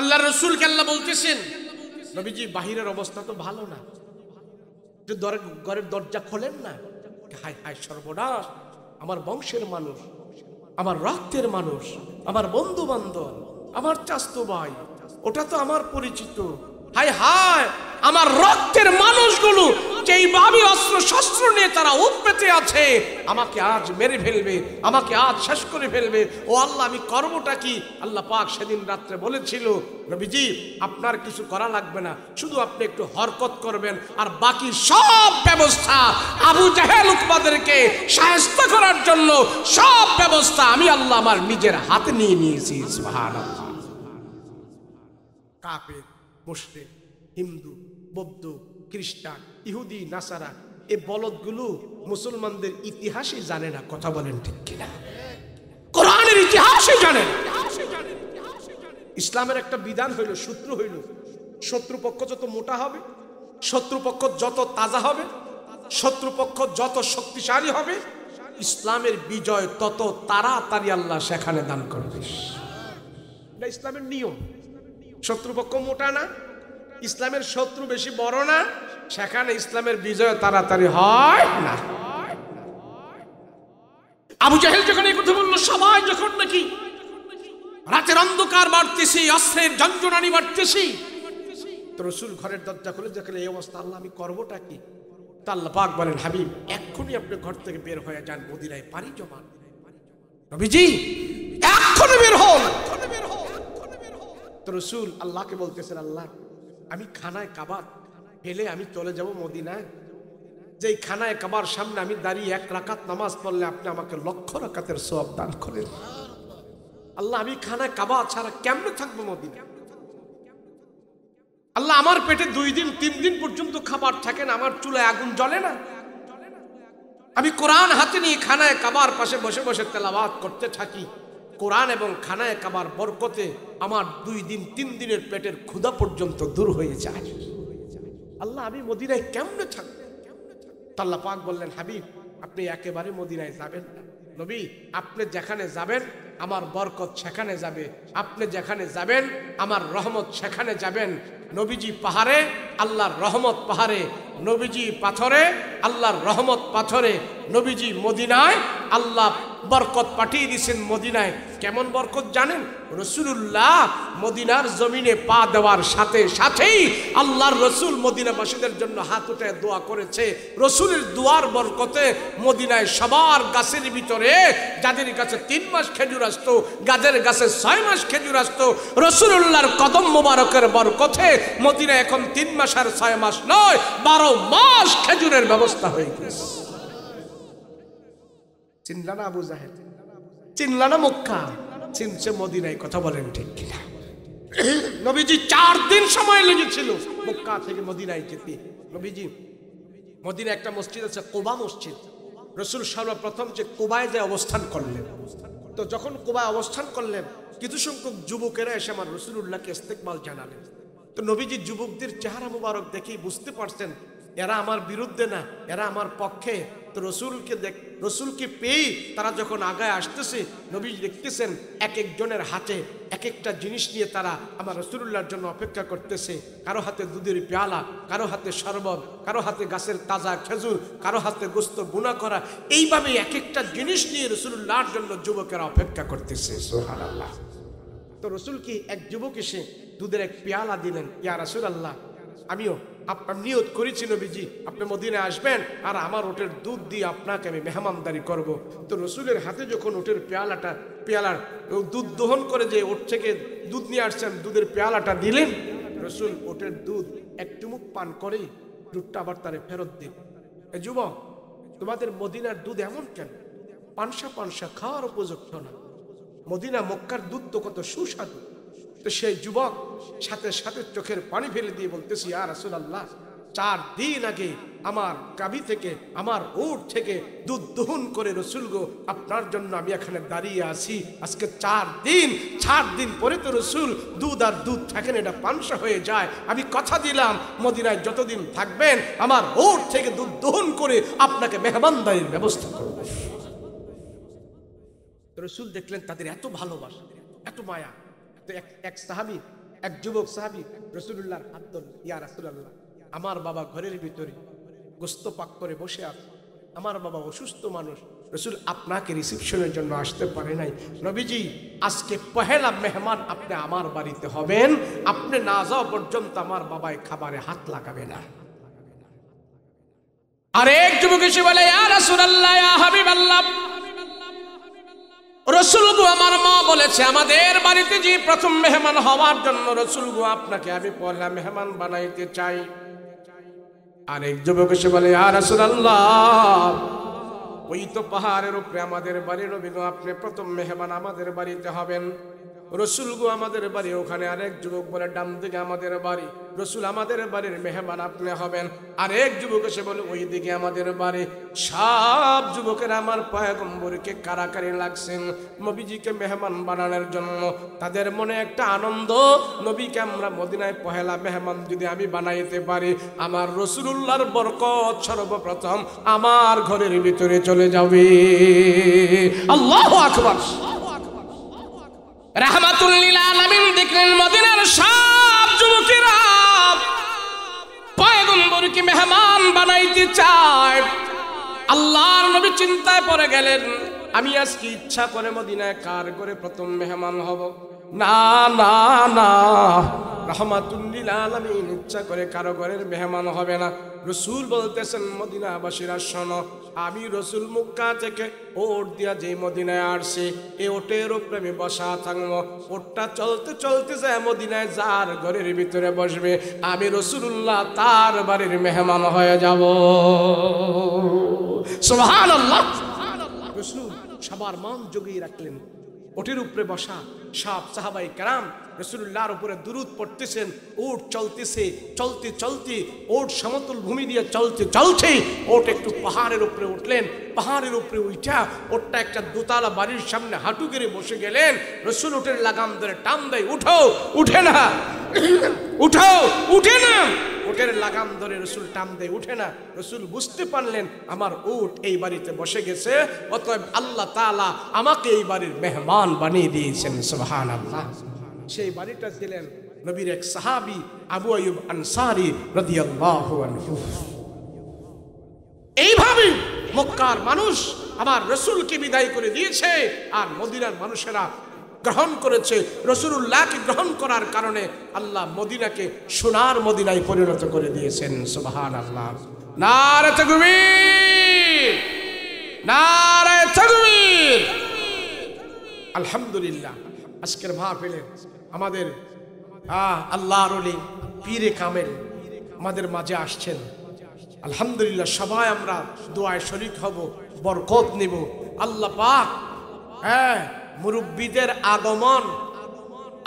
আল্লাহর রাসূলকে আল্লাহ বলতেছেন, নবীজি, বাহিরের অবস্থা তো ভালো না, যে ঘরের দরজা খোলেন না। হায় হায় সর্বনাশ, আমার বংশের মানুষ, আমার রক্তের মানুষ, আমার বন্ধু বান্ধব, আমার চাচতো ভাই, ওটা তো আমার পরিচিত। হায় হায়, আমার রক্তের মানুষগুলো যেইভাবে অস্ত্র শস্ত্র নিয়ে তারা উৎপেতে আছে, আমাকে আজ মেরে ফেলবে, আমাকে আজ শেষ করে ফেলবে। ও আল্লাহ, আমি করবটা কি? আল্লাহ পাক সেদিন রাত্রে বলেছিল, নবীজি, আপনার কিছু করা লাগবে না, শুধু আপনি একটু হরকত করবেন, আর বাকি সব ব্যবস্থা আবু জাহেল উতবাদেরকে শায়েস্ত করার জন্য সব ব্যবস্থা আমি আল্লাহ আমার নিজের হাতে নিয়ে নিয়েছি। সুবহানাল্লাহ। কাফের, মুশরিক, হিন্দু, বৌদ্ধ, খ্রিস্টান, ইহুদি, নাসারা, এই বলদগুলো মুসলমানদের ইতিহাসই জানে না। কথা বলেন ঠিক কিনা? কোরআনের ইতিহাসই জানে না। ইসলামের একটা বিধান হইল, সূত্র হইল, শত্রুপক্ষ যত মোটা হবে, শত্রুপক্ষ যত তাজা হবে, শত্রুপক্ষ যত শক্তিশালী হবে, ইসলামের বিজয় তত তাড়াতাড়ি আল্লাহ সেখানে দান করবে। এটা ইসলামের নিয়ম। শত্রুপক্ষ মোটা না, ইসলামের শত্রু বেশি বড় না, সেখানে ইসলামের বিজয় তাড়াতাড়ি হয় না। আবু জাহেল যখন এই কথা বলল, সবাই যখন নাকি রাতের অন্ধকার বাড়তেছি, অস্ত্রের ঝঞ্ঝনানি বাড়তেছি, তো রাসূল ঘরের দরজা খুলে দেখলেন এই অবস্থা। আল্লাহ, আমি করবোটা কি? তা আল্লাহ পাক বলেন, হাবিব, এক্ষুনি আপনি ঘর থেকে বের হয়ে যান, মদিনায় পাড়ি জমান। নবীজি, এক্ষুনি বের হন। তো রাসূল আল্লাহকে বলতেছেন, আল্লাহ, আমি খানায় কাবা ফেলে আমি চলে যাব মদিনায়, যেই খানায় কাবার সামনে আমি দাঁড়িয়ে 1 রাকাত নামাজ পড়লে আপনি আমাকে 1,00,000 রাকাতের সওয়াব দান করেন। আল্লাহ, আমি খানায় কাবা ছাড়া কেমনে থাকবো মদিনা? আল্লাহ, আমার পেটে 2 দিন 3 দিন পর্যন্ত খাবার থাকে না, আমার চুলায় আগুন জ্বলে না। আমি কোরআন হাতে নিয়ে খানায় কাবার পাশে বসে বসে তেলাওয়াত করতে থাকি, কোরআন এবং খানায় কাবার বরকতে আমার 2 দিন 3 দিনের পেটের ক্ষুধা পর্যন্ত দূর হয়ে যায়। আল্লাহ আমি মদিনায় কেমনে থাকব? আল্লাহ পাক বললেন, হাবিব আপনি একেবারে মদিনায় যাবেন না। নবী আপনি যেখানে যাবেন আমার বরকত সেখানে যাবে, আপনি যেখানে যাবেন আমার রহমত সেখানে যাবেন। নবীজি পাহাড়ে আল্লাহর রহমত পাহাড়ে, নবীজি পাথরে আল্লাহর রহমত পাথরে, নবীজি মদিনায় আল্লাহ বরকত পাঠিয়ে দিয়েছেন মদিনায়। কেমন বরকত জানেন? রাসূলুল্লাহ মদিনার জমিনে পা দেওয়ার সাথে সাথেই আল্লাহর রাসূল মদিনাবাসীদের জন্য হাত উঠায় দোয়া করেছে। রাসূলের দোয়ার বরকতে মদিনায় সবার গাছের ভিতরে, যাদের কাছে 3 মাস খেজুর আসতো, গাছের গাছে 6 মাস খেজুর আসতো, রাসূলুল্লাহর কদম মোবারকের বরকতে মদিনায় এখন 3 মাস আর 6 মাস নয় 12 মাস খেজুরের ব্যবস্থা হয়ে গেছে। চিনলা না আবু জাহেল? চিনলা না মক্কা? চিনছে মদিনায়। কথা বলেন ঠিক কিনা? নবীজি 4 দিন সময় লেগেছিল মক্কা থেকে মদিনায় যেতে। নবীজি মদিনা একটা মসজিদ আছে কুবা মসজিদ, রাসূল সর্বপ্রথম যে কুবায় যে অবস্থান করলেন। তো যখন কুবায় অবস্থান করলেন কিছু সংখ্যক যুবকেরা এসে আমার রাসূলুল্লাহকে ইস্তেকবাল জানালেন। তো নবীজি যুবকদের চেহারা মুবারক দেখেই বুঝতে পারছেন এরা আমার বিরুদ্ধে না, এরা আমার পক্ষে। তো রসুলকে পেয়ে তারা যখন আগায় আসতেছে নবী দেখতেছেন এক একজনের হাতে এক একটা জিনিস নিয়ে তারা আমার রাসূলুল্লাহর জন্য অপেক্ষা করতেছে। কারো হাতে দুধের পেয়ালা, কারো হাতে শরবত, কারো হাতে গাছের তাজা খেজুর, কারো হাতে গোস্ত বুনা করা। এইভাবে এক একটা জিনিস নিয়ে রাসূলুল্লাহর জন্য যুবকেরা অপেক্ষা করতেছে। সুবহানাল্লাহ। তো রসুল কি এক যুবক এসে দুধের এক পেয়ালা দিলেন। ইয়া রাসূলুল্লাহ আমিও আপনার নিয়ত করেছি নবীজি আপনি মদিনায় আসবেন আর আমার ওটের দুধ দিয়ে আপনাকে আমি মেহমানদারি করব। তো রসুলের হাতে যখন ওটের পেয়ালার দুধ দহন করে যে ওট থেকে দুধ নিয়ে আসছেন দুধের পেয়ালাটা দিলেন, রসুল ওটের দুধ এক চুমুক পান করে দুধটা আবার তারে ফেরত দিন। এ যুবক তোমাদের মদিনার দুধ এমন কেন? পানসা পানসা খাওয়ার উপযুক্ত না। মদিনা মক্কার দুধ তো কত সুস্বাদু। তো সেই যুবক সাথে সাথে চোখের পানি ফেলে দিয়ে বলতেছি, ইয়া রাসূলুল্লাহ 4 দিন আগে আমার গাভী থেকে আমার উট থেকে দুধ দহন করে রসুল গো আপনার জন্য আমি এখানে দাঁড়িয়ে আছি। আজকে 4 দিন পরে তো রসুল দুধ আর দুধ থাকেন, এটা পানসা হয়ে যায়। আমি কথা দিলাম মদিনায় যতদিন থাকবেন আমার উট থেকে দুধ দহন করে আপনাকে মেহমানদারির ব্যবস্থা করব। রসুল দেখলেন তাদের এত ভালোবাসা, এত মায়া। তো এক সাহাবী, এক যুবক সাহাবী রাসূলুল্লাহর হাত ধরলেন, ইয়া রাসূলুল্লাহ আমার বাবা ঘরের ভিতরে গোস্ত পাক করে বসে আছে, আমার বাবা অসুস্থ মানুষ, রাসূল আপনাকে রিসেপশনের জন্য আসতে পারে নাই। নবীজি আজকে পহেলা মেহমান আপনি আমার বাড়িতে হবেন, আপনি না যাওয়া পর্যন্ত আমার বাবাই খাবারে হাত লাগাবে না। আরেক যুবক এসে বলে, ইয়া রাসূলুল্লাহ ইয়া হাবিবাল্লাহ রসুল গো আমার মা বলেছে আমাদের বাড়িতে যে প্রথম মেহমান হওয়ার জন্য রসুল গো আপনাকে আমি পহেলা মেহমান বানাইতে চাই। আরেক যুবক এসে বলে, ইয়া রাসূলুল্লাহ ওই তো পাহাড়ের উপরে আমাদের বাড়ি, নবী গো আপনি প্রথম মেহমান আমাদের বাড়িতে হবেন। রসুল গো আমাদের বাড়ি ওখানে। আরেক যুবক বলে, ডান দিকে আমাদের বাড়ি, রসুল আমাদের বাড়ির মেহমান আপনি হবেন। আরেক যুবক এসে বলে, ওই দিকে আমাদের বাড়ি। সব যুবকের আমার পয়গম্বরকে কারাকারি লাগছেন নবীজিকে মেহমান বানানোর জন্য। তাদের মনে একটা আনন্দ, নবীকে আমরা মদিনায় পহেলা মেহমান যদি আমি বানাইতে পারি আমার রাসূলুল্লাহর বরকত সর্বপ্রথম আমার ঘরের ভিতরে চলে যাবে। আল্লাহু আকবার। রাহমাতুল লিল আলামিন দেখলেন মদিনার সব যুবকেরা পয়গম্বরকে মেহমান বানাইতে চায়। আল্লাহর নবী চিন্তায় পড়ে গেলেন, আমি আজকে ইচ্ছা করে মদিনায় কার ঘরে প্রথম মেহমান হব? না না না, রাহমাতুল লিল আলামিন ইচ্ছা করে কারো ঘরের মেহমান হবে না। রসুল বলতেছেন, মদিনাবাসীরা শোনো, আমি রসুল মক্কা থেকে ওট দিয়া যে মদিনায় আসছি এই ওটের উপরে আমি বসা থাকবো। ওটটা চলতে চলতে যায় মদিনায় যার ঘরের ভিতরে বসবে আমি রাসূলুল্লাহ তার বাড়ির মেহমান হয়ে যাব। সুবহানাল্লাহ। রসুল সবার মন জগিয়ে রাখলেন। ওটের উপরে বসা সব সাহাবাই কেরাম রাসূলুল্লাহর উপরে দুরূদ পড়তেছেন। উট চলতেছে, চলতে চলতে ওট সমতল ভূমি দিয়ে চলতে চলতে ওট একটু পাহাড়ের উপরে উঠলেন। পাহাড়ের উপরে উঠা ওটটা একটা দোতলা বাড়ির সামনে হাঁটু গেড়ে বসে গেলেন। রাসূল ওটের লাগাম ধরে টান দেয়, উঠো, উঠে না, উঠো, উঠে না। উটের লাগাম ধরে রাসূল টান দেয়, উঠে না। রাসূল বুঝতে পারলেন আমার উট এই বাড়িতে বসে গেছে, অতএব আল্লাহ তাআলা আমাকে এই বাড়ির মেহমান বানিয়ে দিয়েছেন। সুবহানাল্লাহ। সেই বাড়িটা দিলেন নবীর এক সাহাবী আবু আইয়ুব আনসারী রাদিয়াল্লাহু আনহু। এইভাবে মক্কার মানুষ আমার রাসূলকে বিদায় করে দিয়েছে, আর মদিনার মানুষেরা গ্রহণ করেছে। রাসূলুল্লাহকে গ্রহণ করার কারণে আল্লাহ মদিনাকে সোনার মদিনায় পরিণত করে দিয়েছেন। সুবহানাল্লাহ। নারে তাকবীর, নারে তাকবীর। আলহামদুলিল্লাহ। আজকের মাহফিলে আমাদের আল্লাহর ওলি পীরে কামেল আমাদের মাঝে আসছেন। আলহামদুলিল্লাহ। সবাই আমরা দোয়ায় শরীক হব, বরকত নিব। আল্লাহ পাক মুরব্বীদের আগমন,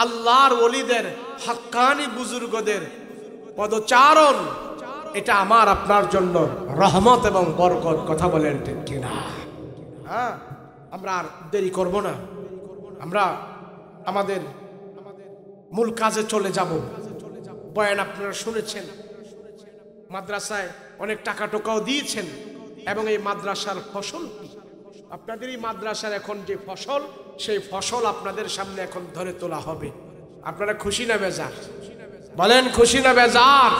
আল্লাহর ওলিদের হাক্কানি বুজুর্গদের পদচারণ, এটা আমার আপনার জন্য রহমত এবং বরকত। কথা বলেন ঠিক কিনা? আমরা আর দেরি করব না, আমরা আমাদের মূল কাজে চলে যাব। বয়ান আপনারা শুনেছেন, মাদ্রাসায় অনেক টাকা টোকাও দিয়েছেন, এবং এই মাদ্রাসার ফসল কি? আপনাদের এই মাদ্রাসার এখন যে ফসল, সেই ফসল আপনাদের সামনে এখন ধরে তোলা হবে। আপনারা খুশি না বেজার? বলেন খুশি না বেজার?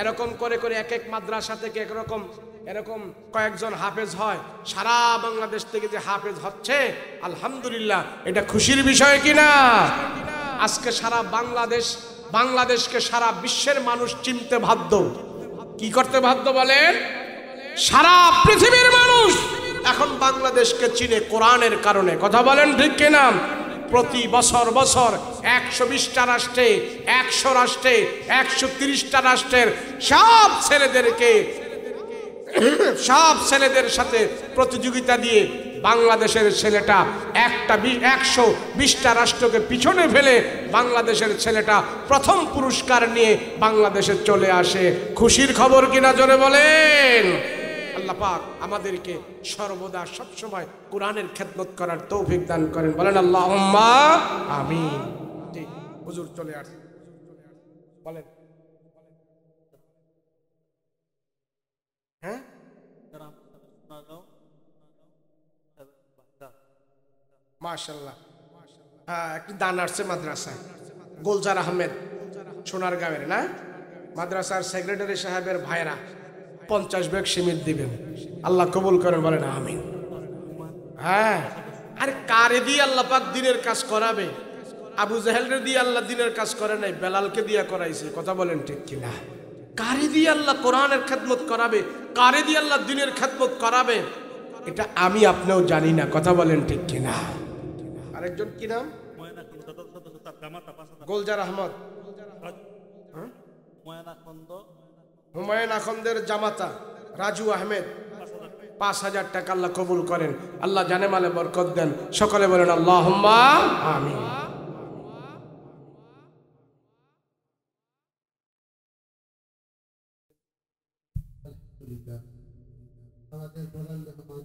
এরকম করে করে এক এক মাদ্রাসা থেকে এরকম কয়েকজন হাফেজ হয়। সারা বাংলাদেশ থেকে যে হাফেজ হচ্ছে, আলহামদুলিল্লাহ, এটা খুশির বিষয় কিনা? আজকে সারা বাংলাদেশকে সারা বিশ্বের মানুষ চিনতে বাধ্য। কি করতে বাধ্য বলেন? সারা পৃথিবীর মানুষ এখন বাংলাদেশকে চিনে কোরআনের কারণে। কথা বলেন ঠিক কিনা? প্রতি বছর 120টা রাষ্ট্রে, 100 রাষ্ট্রে, 130টা রাষ্ট্রের সব ছেলেদের সাথে প্রতিযোগিতা দিয়ে বাংলাদেশের ছেলেটা 120টা রাষ্ট্রকে পিছনে ফেলে বাংলাদেশের ছেলেটা প্রথম পুরস্কার নিয়ে বাংলাদেশে চলে আসে। খুশির খবর কিনা জোরে বলেন? আল্লাহ পাক আমাদেরকে সর্বদা সবসময় কোরআনের খেদমত করার তৌফিক দান করেন। বলেন আল্লাহুম্মা আমিন। ঠিক, হুজুর চলে আসেন, বলেন। হ্যাঁ, মাশাআল্লাহ। হ্যাঁ, একটি দান আসছে মাদ্রাসায়। গোলজার আহমেদ সোনারগাঁওয়ের না, মাদ্রাসার সেক্রেটারি সাহেবের ভাইরা 50 ব্যাগ সিমেন্ট দিবেন। আল্লাহ কবুল করেন, বলেন আমিন। হ্যাঁ, আর কারে দিয়ে আল্লাহ পাক দিনের কাজ করাবে? আবু জাহেলকে দিয়ে আল্লাহ দিনের কাজ করে নাই, বেলালকে দিয়ে করাইছে। কথা বলেন ঠিক কিনা? কারে দিয়ে আল্লাহ কোরআনের খেদমত করাবে, কারে দিয়ে আল্লাহ দিনের খেদমত করাবে, এটা আমি আপনিও জানি না। কথা বলেন ঠিক কিনা? আরেকজন কি নাম? গোলজার আহমদ, হুমায়ুন আখন্দের জামাতা রাজু আহমেদ 5000 টাকা আল্লাহ কবুল করেন। আল্লাহ জানে মালে বরকত দেন। সকলে বলেন আল্লাহুম্মা আমিন। আমাদের প্রধান মেহমান